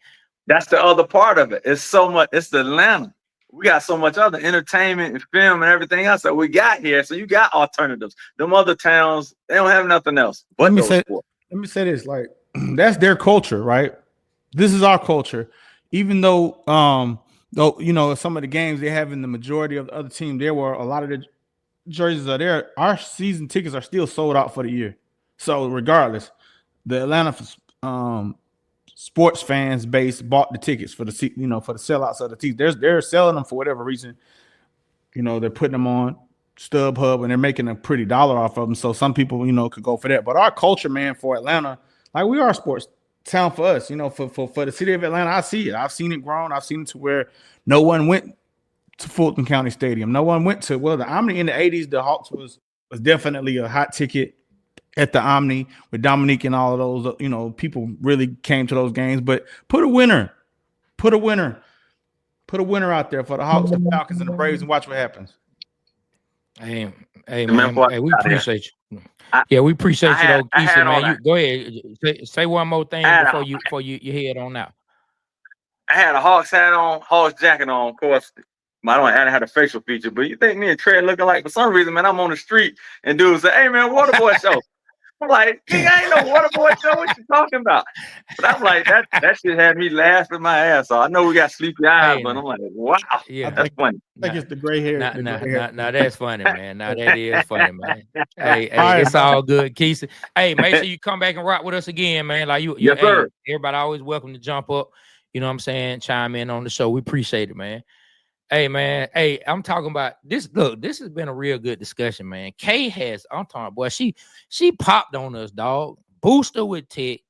That's the other part of it. It's so much. It's the Atlanta. We got so much other entertainment and film and everything else that we got here. So you got alternatives. Them other towns, they don't have nothing else. Let me say this. Like, that's their culture, right? This is our culture. Even though some of the games they have in the majority of the other team, there were a lot of the jerseys are there. Our season tickets are still sold out for the year. So regardless, the Atlanta sports fans base bought the tickets for the for the sellouts of the teams. They're selling them for whatever reason. They're putting them on StubHub and they're making a pretty dollar off of them. So some people, could go for that. But our culture, man, for Atlanta, like we are a sports town for us. For the city of Atlanta, I see it. I've seen it grown. I've seen it to where no one went to Fulton County Stadium. No one went to the Omni in the 80s. The Hawks was definitely a hot ticket at the Omni with Dominique and all of those, people really came to those games. But put a winner out there for the Hawks, the Falcons, and the Braves, and watch what happens. Hey, man. Hey, we appreciate you. We appreciate you, though, Keisha, man. You go ahead. Say one more thing before you head on out. I had a Hawks hat on, Hawks jacket on, of course. I don't had a facial feature, but you think me and Trae looking like, for some reason, man, I'm on the street and dudes say, "Hey, man, Waterboyz Show." I'm like, I ain't no Waterboyz Show. What you talking about? But I'm like, that shit had me laughing my ass off. I know we got sleepy eyes, but I'm like, wow, that's funny. I think it's the gray hair. Now that's funny, man. Now that is funny, man. Hey, it's all good, Keisha. Hey, make sure you come back and rock with us again, man. Like yes, sir. Everybody always welcome to jump up. You know what I'm saying? Chime in on the show. We appreciate it, man. Hey, man. Hey, I'm talking about this. Look, this has been a real good discussion, man. Kay I'm talking, boy, she popped on us, dog. Booster with Tech,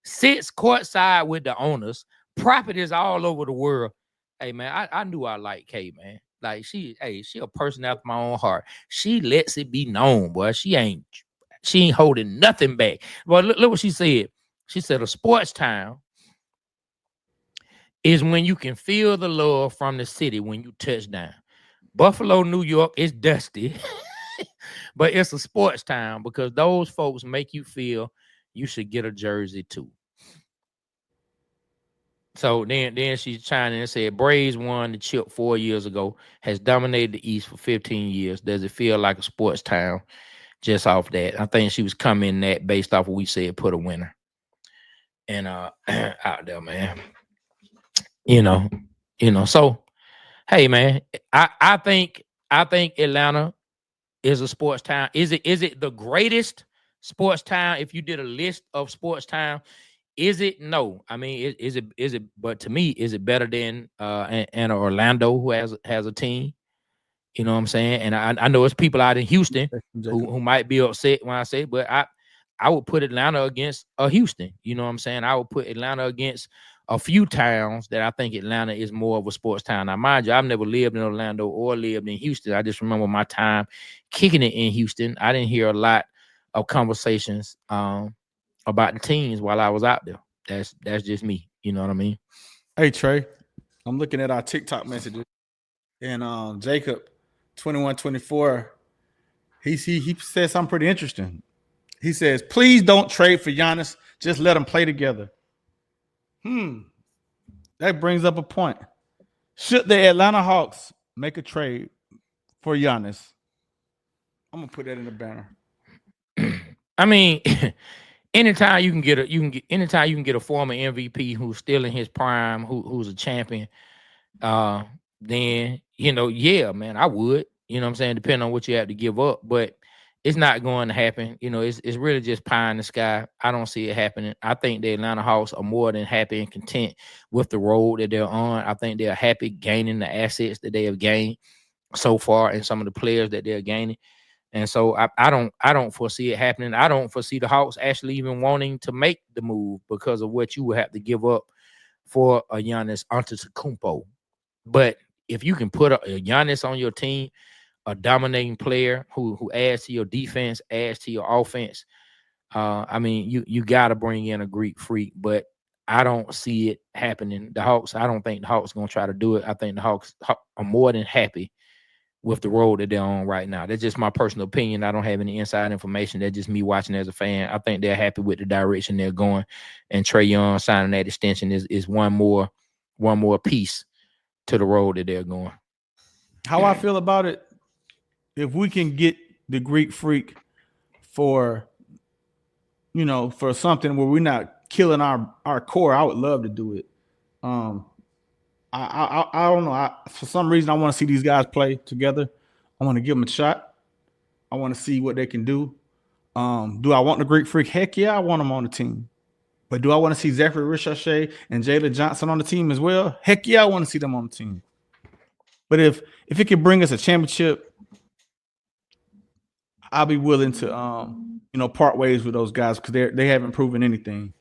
sits courtside with the owners, properties all over the world. Hey, man, I knew I liked Kay, man. Like, she a person after my own heart. She lets it be known, boy. She ain't holding nothing back. Well, look what she said. She said, a sports town is when you can feel the love from the city when you touch down. Buffalo, New York is dusty, but it's a sports town because those folks make you feel you should get a jersey too. So then she's chiming in and said, Braves won the chip 4 years ago, has dominated the East for 15 years. Does it feel like a sports town just off that? I think she was coming that based off what we said, put a winner. And out there, man. So hey, man, I think Atlanta is a sports town. Is it the greatest sports town? If you did a list of sports town, is it? No. I mean, is it? But to me, is it better than an Orlando who has a team? You know what I'm saying? And I know it's people out in Houston who might be upset when I say it, but I would put Atlanta against Houston. You know what I'm saying? I would put Atlanta against a few towns that I think Atlanta is more of a sports town. Now, mind you, I've never lived in Orlando or lived in Houston. I just remember my time kicking it in Houston. I didn't hear a lot of conversations about the teams while I was out there. That's just me. You know what I mean? Hey, Trae, I'm looking at our TikTok messages, and Jacob 2124, he said something pretty interesting. He says, "Please don't trade for Giannis. Just let them play together." That brings up a point. Should the Atlanta Hawks make a trade for Giannis? I'm gonna put that in the banner. I mean, anytime you can get a former MVP who's still in his prime, who's a champion, then yeah, man, I would. You know what I'm saying? Depending on what you have to give up, but it's not going to happen. It's really just pie in the sky. I don't see it happening. I think the Atlanta Hawks are more than happy and content with the road that they're on. I think they're happy gaining the assets that they have gained so far and some of the players that they're gaining. And so I don't foresee it happening. I don't foresee the Hawks actually even wanting to make the move because of what you would have to give up for a Giannis Antetokounmpo. But if you can put a Giannis on your team, a dominating player who adds to your defense, adds to your offense, I mean, you got to bring in a Greek freak, but I don't see it happening. The Hawks, I don't think the Hawks going to try to do it. I think the Hawks are more than happy with the road that they're on right now. That's just my personal opinion. I don't have any inside information. That's just me watching as a fan. I think they're happy with the direction they're going, and Trae Young signing that extension is one more piece to the road that they're going. How I feel about it, if we can get the Greek freak for, for something where we're not killing our core, I would love to do it. I don't know. For some reason, I want to see these guys play together. I want to give them a shot. I want to see what they can do. Do I want the Greek freak? Heck yeah, I want them on the team. But do I want to see Zachary Ricochet and Jalen Johnson on the team as well? Heck yeah, I want to see them on the team. But if it could bring us a championship, I'll be willing to part ways with those guys because they haven't proven anything.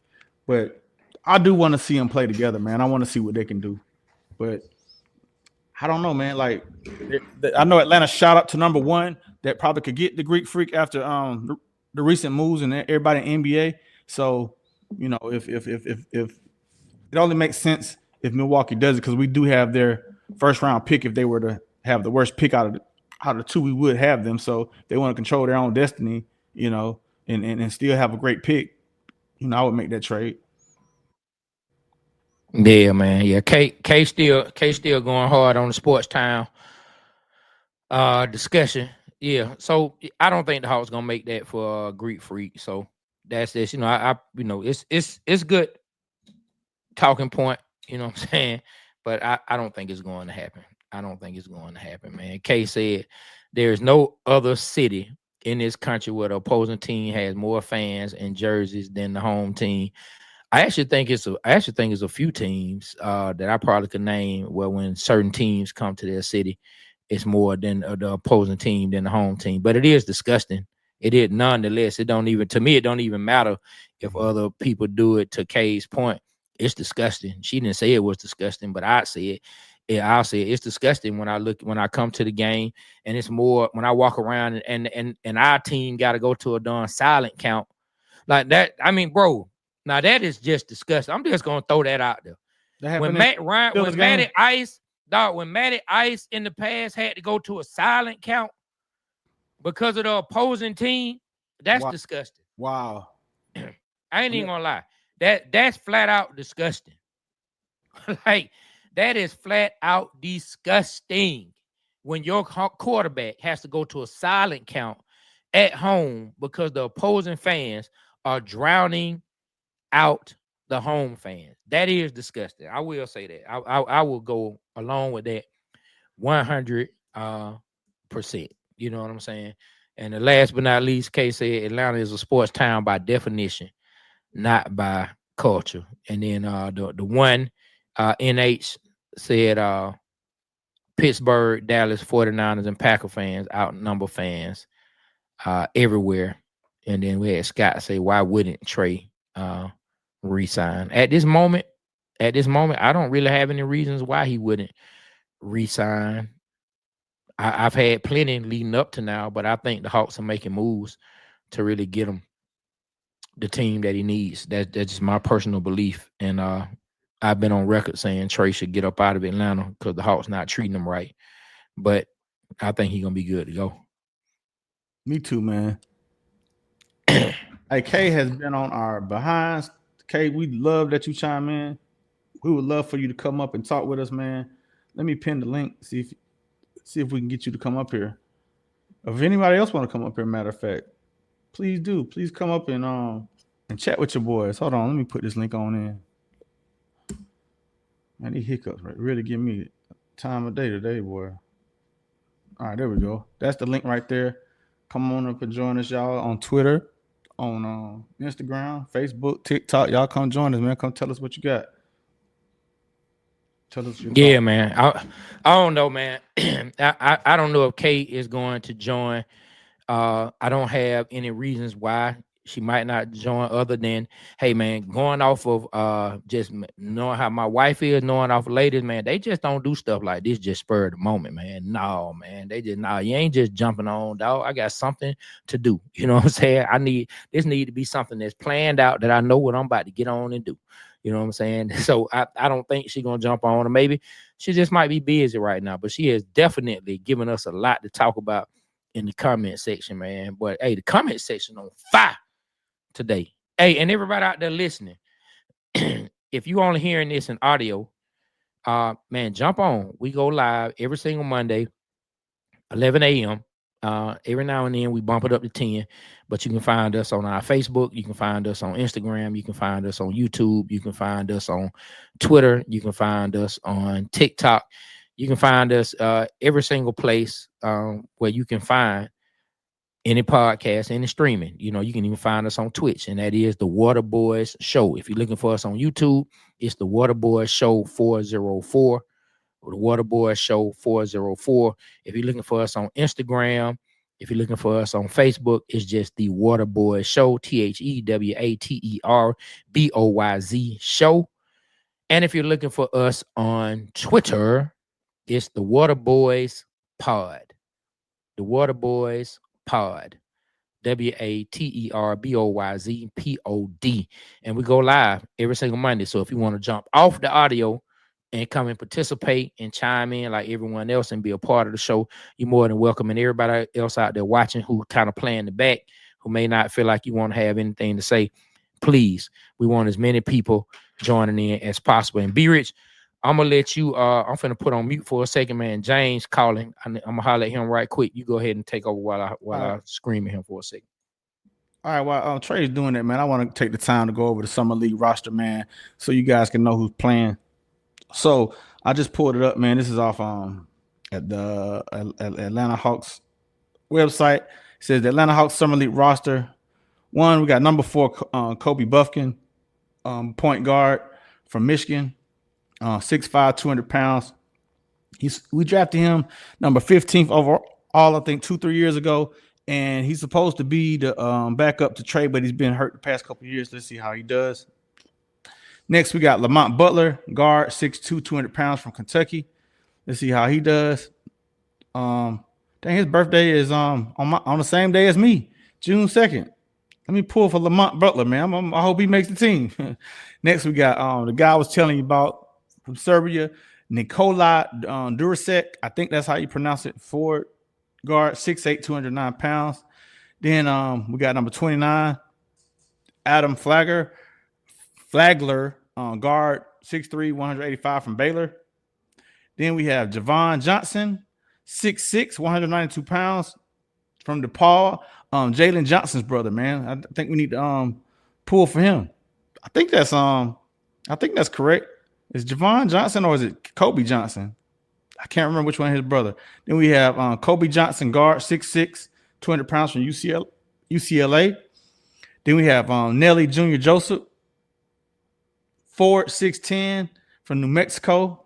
But I do want to see them play together, man. I want to see what they can do. But I don't know, man. Like, I know Atlanta shot up to number one. That probably could get the Greek freak after the recent moves and everybody in NBA. So, if it only makes sense if Milwaukee does it, because we do have their first round pick. If they were to have the worst pick out of the two, we would have them. So they want to control their own destiny, and still have a great pick. I would make that trade. Yeah, man. Yeah, K still going hard on the Sports Town discussion. Yeah, so I don't think the Hawks gonna make that for Greek freak. So that's this. It's good talking point. You know what I'm saying? But I don't think it's going to happen. I don't think it's going to happen, man. K said there's no other city in this country where the opposing team has more fans and jerseys than the home team. I actually think it's a few teams that I probably could name where when certain teams come to their city, it's more than the opposing team than the home team. But it is disgusting. It is nonetheless. It don't even matter if other people do it. To Kay's point, it's disgusting. She didn't say it was disgusting, but I say it. Yeah, I'll say it. It's disgusting when I come to the game, and it's more when I walk around and our team got to go to a darn silent count like that. I mean, bro. Now that is just disgusting. I'm just gonna throw that out there. When Matty Ice in the past had to go to a silent count because of the opposing team, that's disgusting. Wow. I ain't even gonna lie. That's flat out disgusting. Like, that is flat out disgusting when your quarterback has to go to a silent count at home because the opposing fans are drowning out the home fans. That is disgusting. I will say that. I will go along with that 100%. You know what I'm saying? And the last but not least, Kay said Atlanta is a sports town by definition, not by culture. And then the one NH said Pittsburgh, Dallas, 49ers, and Packer fans outnumber fans everywhere. And then we had Scott say, why wouldn't Trae resign? At this moment, I don't really have any reasons why he wouldn't resign. I've had plenty leading up to now, but I think the Hawks are making moves to really get him the team that he needs. That's just my personal belief. And I've been on record saying Trae should get up out of Atlanta because the Hawks not treating him right. But I think he's gonna be good to go. Me too, man. Hey, Kay has been on our behinds. Kay, we love that you chime in. We would love for you to come up and talk with us, man. Let me pin the link. See if we can get you to come up here. If anybody else want to come up here, matter of fact, please do. Please come up and chat with your boys. Hold on, let me put this link on in. Man, these hiccups really give me time of day today, boy. All right, there we go. That's the link right there. Come on up and join us, y'all, on Twitter, on Instagram, Facebook, TikTok. Y'all come join us, man. Come tell us what you got. Tell us your thoughts. Man. I don't know, man. I don't know if Kate is going to join I don't have any reasons why she might not join other than, hey man, going off of just knowing how my wife is, knowing off of ladies, man, they just don't do stuff like this just spur of the moment, man. No, man, they just you ain't just jumping on, dog. I got something to do. You know what I'm saying? This need to be something that's planned out that I know what I'm about to get on and do. You know what I'm saying? So I don't think she's gonna jump on, or maybe she just might be busy right now, but she has definitely given us a lot to talk about in the comment section, man. But hey, the comment section on fire today. Hey, and everybody out there listening, if you only hearing this in audio, man, jump on. We go live every single Monday, 11 a.m. Every now and then we bump it up to 10, but you can find us on our Facebook. You can find us on Instagram. You can find us on YouTube. You can find us on Twitter. You can find us on TikTok. You can find us every single place where you can find any podcast, any streaming. You know, you can even find us on Twitch, and that is the Waterboyz Show. If you're looking for us on YouTube, it's the Waterboyz Show 404, or the Waterboyz Show 404. If you're looking for us on Instagram, if you're looking for us on Facebook, it's just the Waterboyz Show, TheWaterboyz Show. And if you're looking for us on Twitter, it's the Waterboyz Pod. The Waterboyz Pod. WATERBOYZ POD. And we go live every single Monday. So if you want to jump off the audio and come and participate and chime in like everyone else and be a part of the show, you're more than welcome. And everybody else out there watching who kind of playing the back, who may not feel like you want to have anything to say, please, we want as many people joining in as possible. And Be Rich, I'm gonna let you. I'm finna put on mute for a second, man. James calling. I'm gonna holler at him right quick. You go ahead and take over while I scream at him for a second. All right, while Trae's doing that, man, I want to take the time to go over the Summer League roster, man, so you guys can know who's playing. So I just pulled it up, man. This is off at the Atlanta Hawks website. It says the Atlanta Hawks Summer League roster. One, we got number 4, Kobe Buffkin, point guard from Michigan. 6'5", 200 pounds. We drafted him number 15th overall, I think 2-3 years ago, and he's supposed to be the backup to Trae, but he's been hurt the past couple of years. Let's see how he does. Next, we got Lamont Butler, guard, 6'2", 200 pounds from Kentucky. Let's see how he does. Dang, his birthday is on the same day as me, June 2nd. Let me pull for Lamont Butler, man. I hope he makes the team. Next, we got the guy I was telling you about from Serbia, Nikola Durasek. I think that's how you pronounce it. Forward guard, 6'8", 209 pounds. Then we got number 29, Adam Flagler, guard, 6'3", 185 from Baylor. Then we have Javon Johnson, 6'6", 192 pounds from DePaul. Jalen Johnson's brother, man. I think we need to pull for him. I think that's correct. Is Javon Johnson or is it Kobe Johnson? I can't remember which one is his brother. Then we have Kobe Johnson, guard, 6'6", 200 pounds from UCLA. Then we have Nelly Jr. Joseph, forward, 6'10", from New Mexico.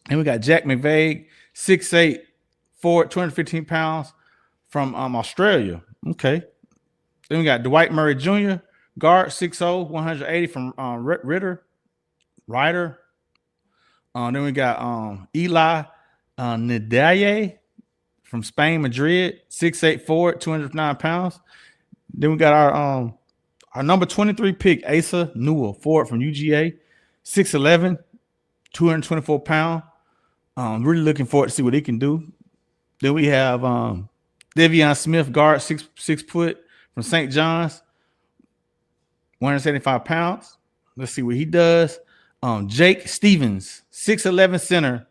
And we got Jack McVeigh, 6'8", forward, 215 pounds from Australia. Okay. Then we got Dwight Murray Jr., guard, 6'0", 180 from Ryder. Then we got Eli Nadaye from Spain, Madrid, 6'8", forward, 209 pounds. Then we got our number 23 pick, Asa Newell, forward from UGA, 6'11", 224 pounds. Really looking forward to see what he can do. Then we have Devion Smith, guard, 6 foot from St. John's, 175 pounds. Let's see what he does. Jake Stevens, 6'11", center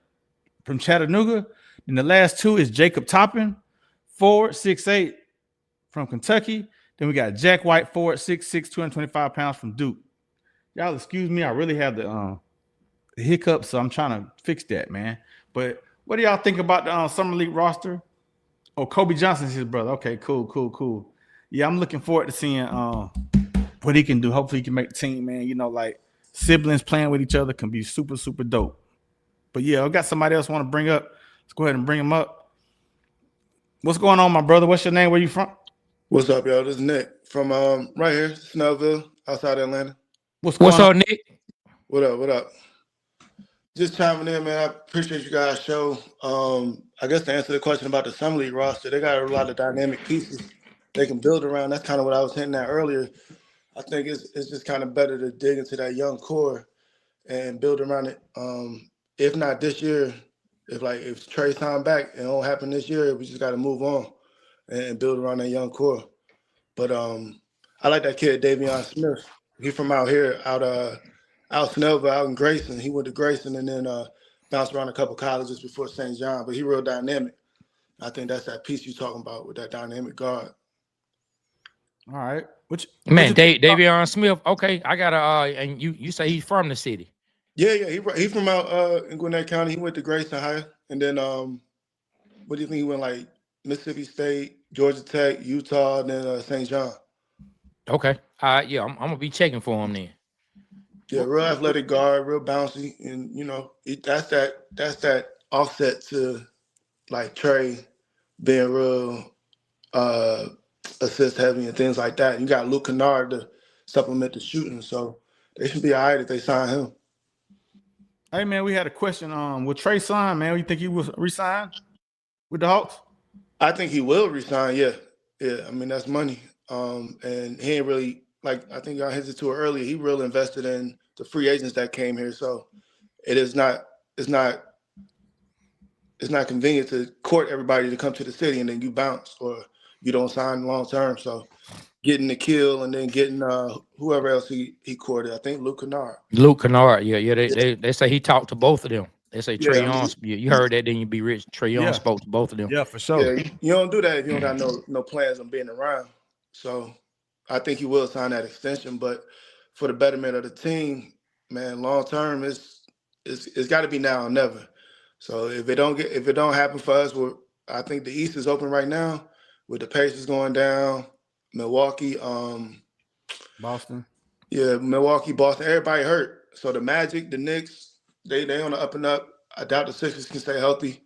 from Chattanooga. And the last two is Jacob Toppin, forward, 6'8", from Kentucky. Then we got Jack White, forward, 6'6", 225 pounds from Duke. Y'all excuse me, I really have the hiccups, so I'm trying to fix that, man. But what do y'all think about the Summer League roster? Oh, Kobe Johnson's his brother. Okay, cool. Yeah, I'm looking forward to seeing what he can do. Hopefully he can make the team, man. You know, like siblings playing with each other can be super, super dope. But yeah, I got somebody else want to bring up. Let's go ahead and bring him up. What's going on, my brother? What's your name? Where you from? What's up, y'all? This is Nick from right here, Snellville, outside Atlanta. What's going up, on? Nick? What up? What up? Just chiming in, man. I appreciate you guys' show. I guess to answer the question about the Summer League roster, they got a lot of dynamic pieces they can build around. That's kind of what I was hinting at earlier. I think it's just kind of better to dig into that young core and build around it. If not this year, if Trae signed back, it won't happen this year. We just got to move on and build around that young core. But I like that kid, Davion Smith. He's from out here, out Snellville, out in Grayson. He went to Grayson and then bounced around a couple colleges before St. John. But he real dynamic. I think that's that piece you're talking about with that dynamic guard. All right. Davion Smith. Okay, I got and you say he's from the city. Yeah. He's from out in Gwinnett County. He went to Grayson High. And then what do you think he went like? Mississippi State, Georgia Tech, Utah, and then St. John. Okay. Yeah, I'm gonna be checking for him then. Yeah, real athletic guard, real bouncy, and that's that offset to like Trae being real assist heavy and things like that. You got Luke Kennard to supplement the shooting, so they should be all right if they sign him. Hey man, we had a question. With Trae sign, man, you think he will resign with the Hawks? I think he will resign. Yeah. I mean that's money. And he ain't really I think I hinted to it earlier. He really invested in the free agents that came here. So it's not convenient to court everybody to come to the city and then you bounce or you don't sign long term. So getting the kill and then getting whoever else he courted. I think Luke Kennard. Yeah. They say he talked to both of them. They say Trae Young. You heard that? Then you be rich. Trae Young spoke to both of them. Yeah, for sure. Yeah, you don't do that if you don't got no plans on being around. So I think he will sign that extension. But for the betterment of the team, man, long term it's got to be now or never. So if it don't happen for us, I think the East is open right now with the Pacers going down, Milwaukee, Boston. Yeah, Milwaukee, Boston, everybody hurt. So the Magic, the Knicks, they on the up and up. I doubt the Sixers can stay healthy.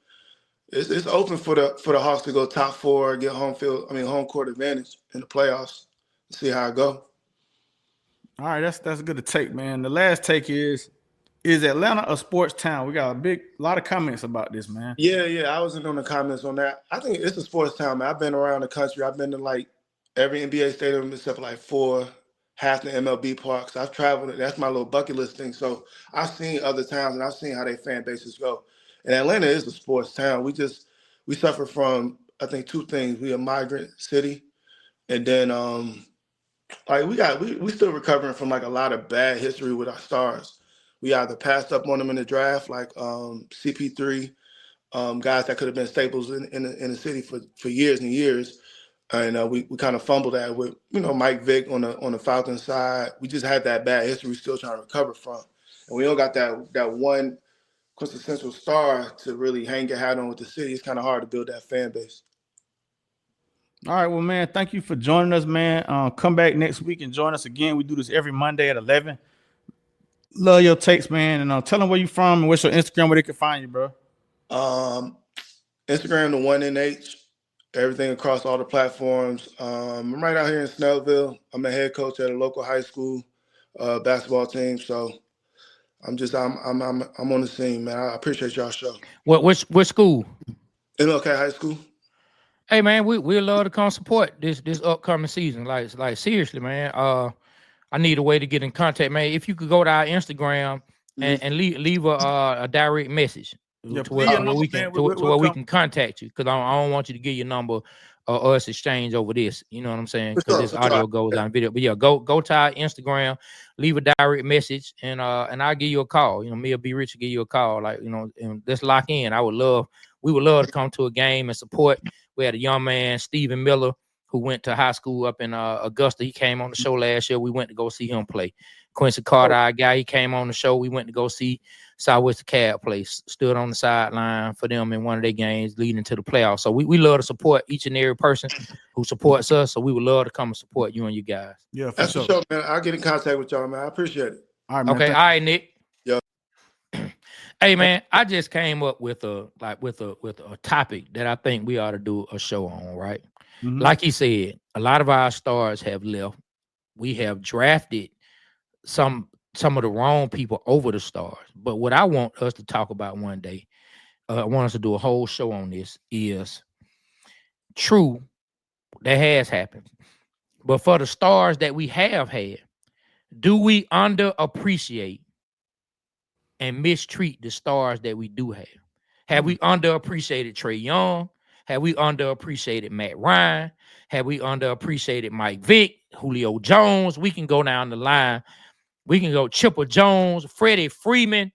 It's open for the Hawks to go top 4, get home court advantage in the playoffs. See how it go. All right, that's good to take, man. The last take is Atlanta a sports town? We got a lot of comments about this, man. Yeah. I was in on the comments on that. I think it's a sports town, man. I've been around the country. I've been to like every NBA stadium except for like 4, half the MLB parks. I've traveled. That's my little bucket list thing. So I've seen other towns and I've seen how their fan bases go. And Atlanta is a sports town. We suffer from, I think, 2 things. We a migrant city, and then we still recovering from like a lot of bad history with our stars. We either passed up on them in the draft, like CP3, guys that could have been staples in the city for years and years. And we kind of fumbled that with Mike Vick on the Falcons side. We just had that bad history we're still trying to recover from, and we don't got that one quintessential star to really hang your hat on with the city. It's kind of hard to build that fan base. All right, well, man, thank you for joining us, man. Come back next week and join us again. We do this every Monday at 11. Love your takes, man, and tell them where you from and what's your Instagram where they can find you, bro. Instagram, the 1NH. Everything across all the platforms. I'm right out here in Snellville. I'm a head coach at a local high school basketball team. So I'm on the scene, man. I appreciate y'all show. What school? MLK High School. Hey man, we love to come support this upcoming season. Like seriously, man. I need a way to get in contact, man. If you could go to our Instagram and leave a direct message. Yeah, to where we can contact you, because I don't want you to give your number or us exchange over this. You know what I'm saying? Because this audio goes on video. But yeah, go to our Instagram, leave a direct message, and I'll give you a call. Me or B Rich will give you a call. And let's lock in. We would love to come to a game and support. We had a young man, Stephen Miller, who went to high school up in Augusta. He came on the show last year. We went to go see him play. Quincy Carter, our guy, he came on the show. We went to go see Southwest Cab place, stood on the sideline for them in one of their games leading to the playoffs. So we love to support each and every person who supports us. So we would love to come and support you and you guys. Yeah, that's for sure, man. I'll get in contact with y'all, man. I appreciate it. All right, man. Okay, all right, Nick. Yeah. Hey man, I just came up with a topic that I think we ought to do a show on, right? Mhm. Like he said, a lot of our stars have left. We have drafted some of the wrong people over the stars. But what I want us to talk about one day, I want us to do a whole show on this, is true that has happened. But for the stars that we have had, do we underappreciate and mistreat the stars that we do have? Have we underappreciated Trae Young? Have we underappreciated Matt Ryan? Have we underappreciated Mike Vick, Julio Jones? We can go down the line. We can go Chipper Jones, Freddie Freeman.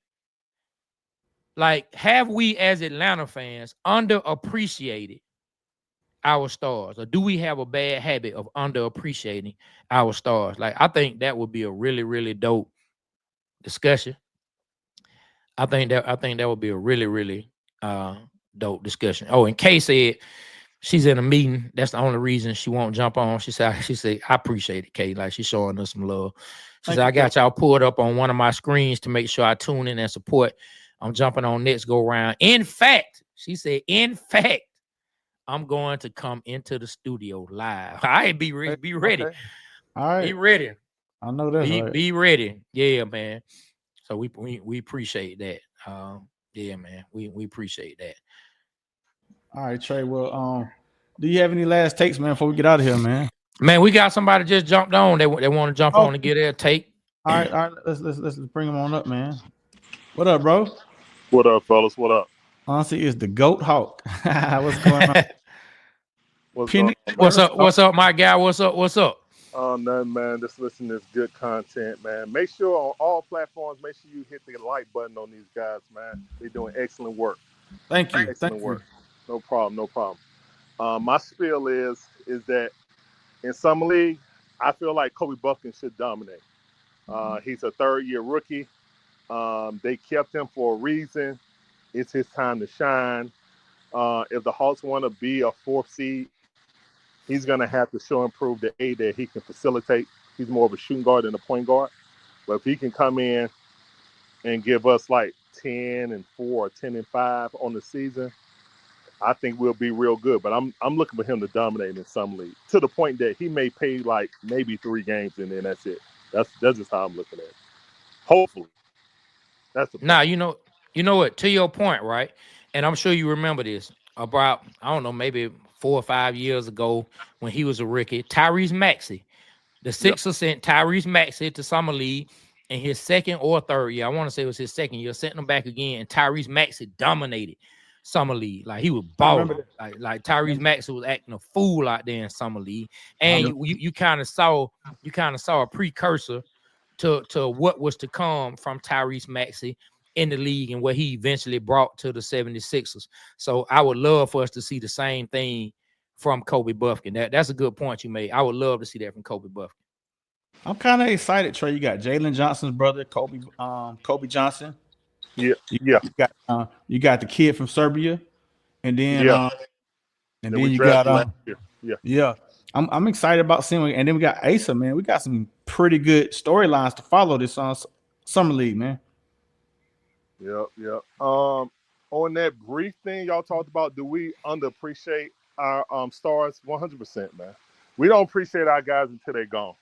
Like, have we as Atlanta fans underappreciated our stars? Or do we have a bad habit of underappreciating our stars? Like, I think that would be a really, really dope discussion. I think that would be a really, really dope discussion. Oh, and Kay said she's in a meeting. That's the only reason she won't jump on. She said, I appreciate it, Kay. Like, she's showing us some love. She said, I got y'all pulled up on one of my screens to make sure I tune in and support. I'm jumping on next go round. In fact, she said, I'm going to come into the studio live. I be ready. Okay. All right. Be ready. I know that's right. Be ready. Yeah, man. So we appreciate that. Yeah, man. We appreciate that. All right, Trae. Well, do you have any last takes, man, before we get out of here, man? Man, we got somebody just jumped on. They want to jump on and get their take. All right. Let's bring them on up, man. What up, bro? What up, fellas? What up? Honestly, it's the Goat Hawk. What's going on? What's up, my guy? What's up? Oh, nothing, man. Just listen to this good content, man. Make sure on all platforms, make sure you hit the like button on these guys, man. They're doing excellent work. Thank you. Excellent work. No problem. My spiel is that in Summer League, I feel like Kobe Buffkin should dominate. He's a third-year rookie. They kept him for a reason. It's his time to shine. If the Hawks want to be a fourth seed, he's going to have to show and prove that he can facilitate. He's more of a shooting guard than a point guard. But if he can come in and give us like 10-4 or 10-5 on the season, I think we'll be real good. But I'm looking for him to dominate in some league to the point that he may pay like maybe 3 games and then that's it. That's just how I'm looking at it. Hopefully. That's the point. Now, you know what? To your point, right? And I'm sure you remember this about, I don't know, maybe 4 or 5 years ago when he was a rookie, Tyrese Maxey. The Sixers sent Tyrese Maxey to Summer League in his second or third year. I want to say it was his second year. Sent him back again, and Tyrese Maxey dominated Summer League. Like, he was balling. Like Tyrese Maxey was acting a fool out there in Summer League. And you kind of saw a precursor to what was to come from Tyrese Maxey in the league and what he eventually brought to the 76ers. So I would love for us to see the same thing from Kobe Buffkin. That's a good point you made. I would love to see that from Kobe Buffkin. I'm kind of excited, Trae. You got Jalen Johnson's brother, Kobe Johnson. Yeah. You got the kid from Serbia, and then you got I'm excited about seeing, and then we got Asa, man. We got some pretty good storylines to follow this Summer League, man. Yep. On that brief thing y'all talked about, do we underappreciate our stars? 100%, man. We don't appreciate our guys until they're gone.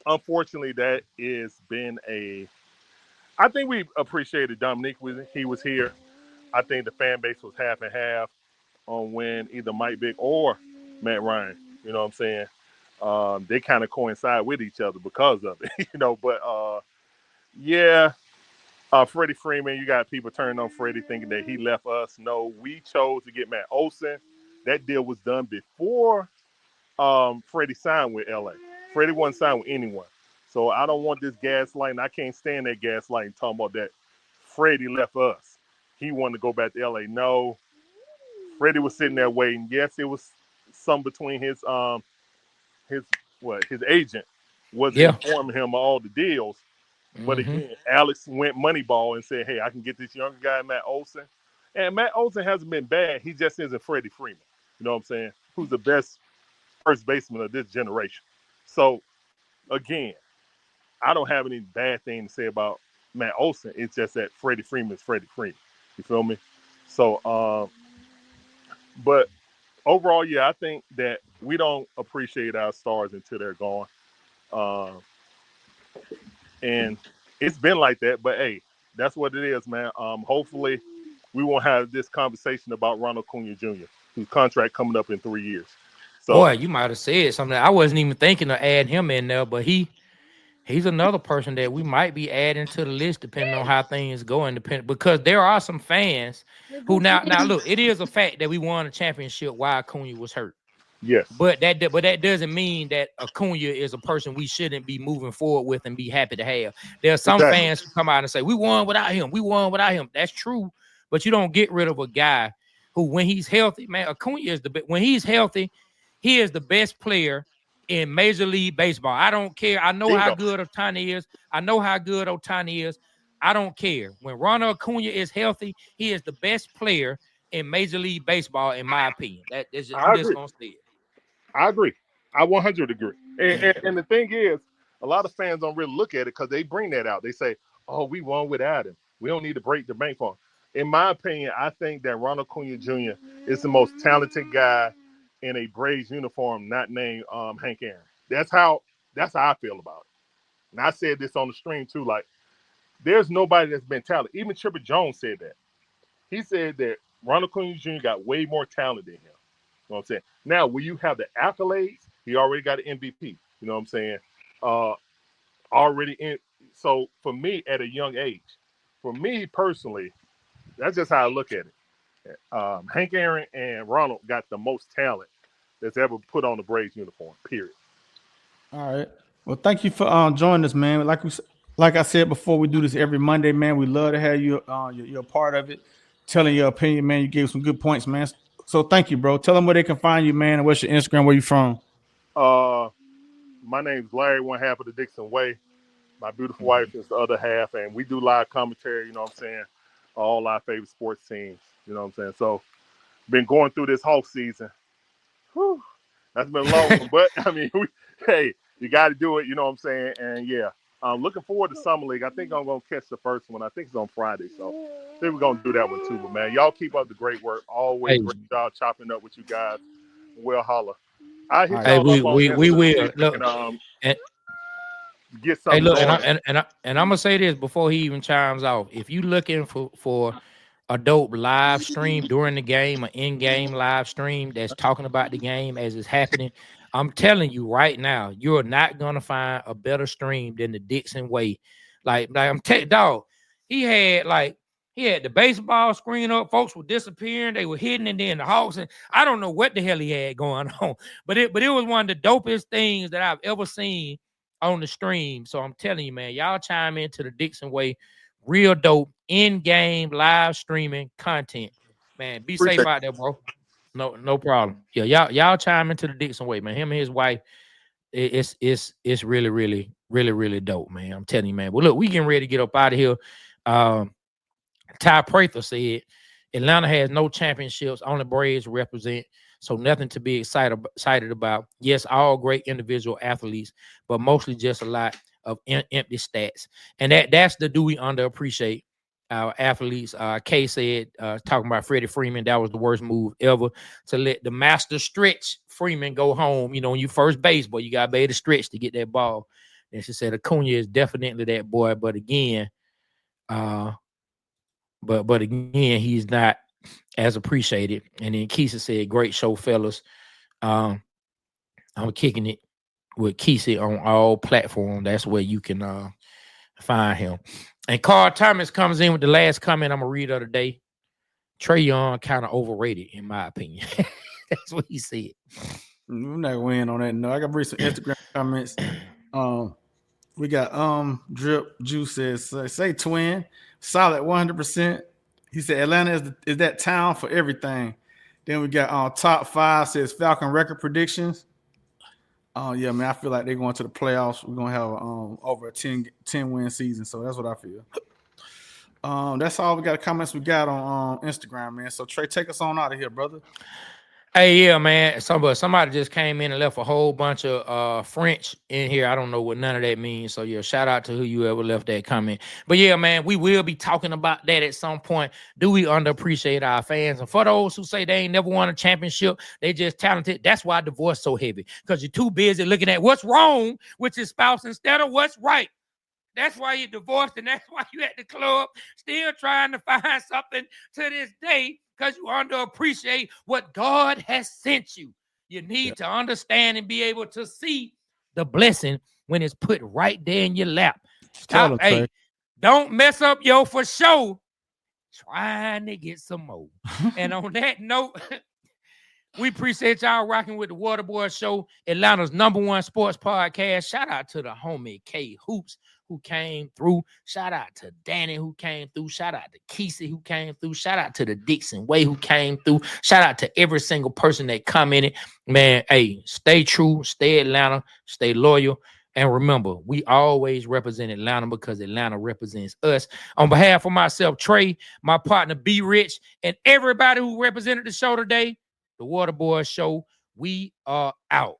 Unfortunately, that has been I think we appreciated Dominique when he was here. I think the fan base was half and half on when either Mike Vick or Matt Ryan, you know what I'm saying? They kind of coincide with each other because of it, but Freddie Freeman, you got people turning on Freddie thinking that he left us. No, we chose to get Matt Olson. That deal was done before Freddie signed with LA. Freddie wasn't signed with anyone. So I don't want this gaslighting. I can't stand that gaslighting talking about that Freddie left us. He wanted to go back to LA. No. Freddie was sitting there waiting. Yes, it was some between his agent was informing him of all the deals. But again, Alex went Moneyball and said, hey, I can get this younger guy, Matt Olson. And Matt Olson hasn't been bad. He just isn't Freddie Freeman. You know what I'm saying? Who's the best first baseman of this generation. So, again, I don't have any bad thing to say about Matt Olson. It's just that Freddie Freeman's Freddie Freeman. You feel me? So, but overall, yeah, I think that we don't appreciate our stars until they're gone. Uh, and it's been like that, but hey, that's what it is, man. Hopefully we won't have this conversation about Ronald Acuna Jr., whose contract coming up in 3 years. So, Boy, you might have said something. I wasn't even thinking of adding him in there, but he's another person that we might be adding to the list depending on how things go. Because there are some fans who now look, it is a fact that we won a championship while Acuna was hurt. yes, But that doesn't mean that Acuna is a person we shouldn't be moving forward with and be happy to have. There are some exactly. fans who come out and say, we won without him. We won without him. That's true. But you don't get rid of a guy who, when he's healthy, man, Acuna is when he's healthy, he is the best player in Major League Baseball. I don't care. I know how good Ohtani is. I don't care. When Ronald Acuna is healthy, he is the best player in Major League Baseball, in my opinion. I'm just gonna say it. I agree. I 100 agree. And the thing is, a lot of fans don't really look at it because they bring that out. They say, "Oh, we won without him. We don't need to break the bank for him." In my opinion, I think that Ronald Acuna Jr. is the most talented guy in a Braves uniform, not named Hank Aaron. That's how I feel about it. And I said this on the stream too. Like, there's nobody that's been talented. Even Chipper Jones said that. He said that Ronald Acuna Jr. got way more talent than him. You know what I'm saying? Now, will you have the accolades? He already got an MVP. You know what I'm saying? Already in. So for me, at a young age, for me personally, that's just how I look at it. Hank Aaron and Ronald got the most talent that's ever put on the Braves uniform. Period. All right. Well, thank you for joining us, man. Like I said before, we do this every Monday, man. We love to have you. You're a part of it, telling your opinion, man. You gave some good points, man. So thank you, bro. Tell them where they can find you, man, and what's your Instagram, where you from. My name's Larry, one half of the Dixon Way. My beautiful wife is the other half, and we do live commentary, you know what I'm saying? All our favorite sports teams, you know what I'm saying? So, been going through this Hawk season. Whew, that's been a long one, but I mean, hey, you got to do it, you know what I'm saying? And yeah, I'm looking forward to Summer League. I think I'm going to catch the first one. I think it's on Friday, so I think we're going to do that one too. But man, y'all keep up the great work. Always great job chopping up with you guys. Well, holla. I hit y'all up on we will look and get hey, something look, going. and I'm gonna say this before he even chimes off. If you looking for a dope live stream during the game, an in-game live stream that's talking about the game as it's happening, I'm telling you right now, you're not gonna find a better stream than the Dixon Way. Like I'm dog. He had the baseball screen up. Folks were disappearing. They were hidden, and then the Hawks. And I don't know what the hell he had going on, but it was one of the dopest things that I've ever seen on the stream. So I'm telling you, man, y'all chime into the Dixon Way. Real dope in-game live streaming content. Man, be safe out there, bro. No problem. Yeah, y'all chime into the Dixon Way, man. Him and his wife, it's really, really, really, really dope, man. I'm telling you, man. Well, look, we getting ready to get up out of here. Ty Prather said Atlanta has no championships, only Braves represent, so nothing to be excited about. Yes, all great individual athletes, but mostly just a lot of empty stats. And that's the do we underappreciate our athletes. Kay said, talking about Freddie Freeman, that was the worst move ever, to let the master stretch Freeman go home. You know, when you first base, boy, you got to be able to stretch to get that ball. And she said Acuna is definitely that boy, but again, but again, he's not as appreciated. And then Keisha said, great show, fellas. I'm kicking it with Keisha on all platforms. That's where you can find him. And Carl Thomas comes in with the last comment I'm going to read of the day. Trae Young kind of overrated, in my opinion. That's what he said. I'm not going in on that. No, I got to read some Instagram comments. We got Drip Juice says, say twin, solid 100%. He said Atlanta is that town for everything. Then we got top 5 says Falcon record predictions. Yeah, man, I feel like they're going to the playoffs. We're gonna have over a 10 win season. So that's what I feel. That's all we got. Comments we got on Instagram, man. So Trae, take us on out of here, brother. Hey, yeah, man. Somebody just came in and left a whole bunch of French in here. I don't know what none of that means. So yeah, shout out to whoever left that comment. But yeah, man, we will be talking about that at some point. Do we underappreciate our fans? And for those who say they ain't never won a championship, they just talented. That's why divorce so heavy. Because you're too busy looking at what's wrong with your spouse instead of what's right. That's why you're divorced, and that's why you at the club still trying to find something to this day, because you underappreciate what God has sent you. You need to understand and be able to see the blessing when it's put right there in your lap. Stop, hey, don't mess up your for sure trying to get some more. And on that note, we appreciate y'all rocking with the Waterboyz Show, Atlanta's #1 sports podcast. Shout out to the homie K Hoops who came through. Shout out to Danny who came through. Shout out to Kesey who came through. Shout out to the Dixon Way who came through. Shout out to every single person that commented. Man, hey, stay true, stay Atlanta, stay loyal. And remember, we always represent Atlanta because Atlanta represents us. On behalf of myself, Trae, my partner, B Rich, and everybody who represented the show today, the Waterboyz Show, we are out.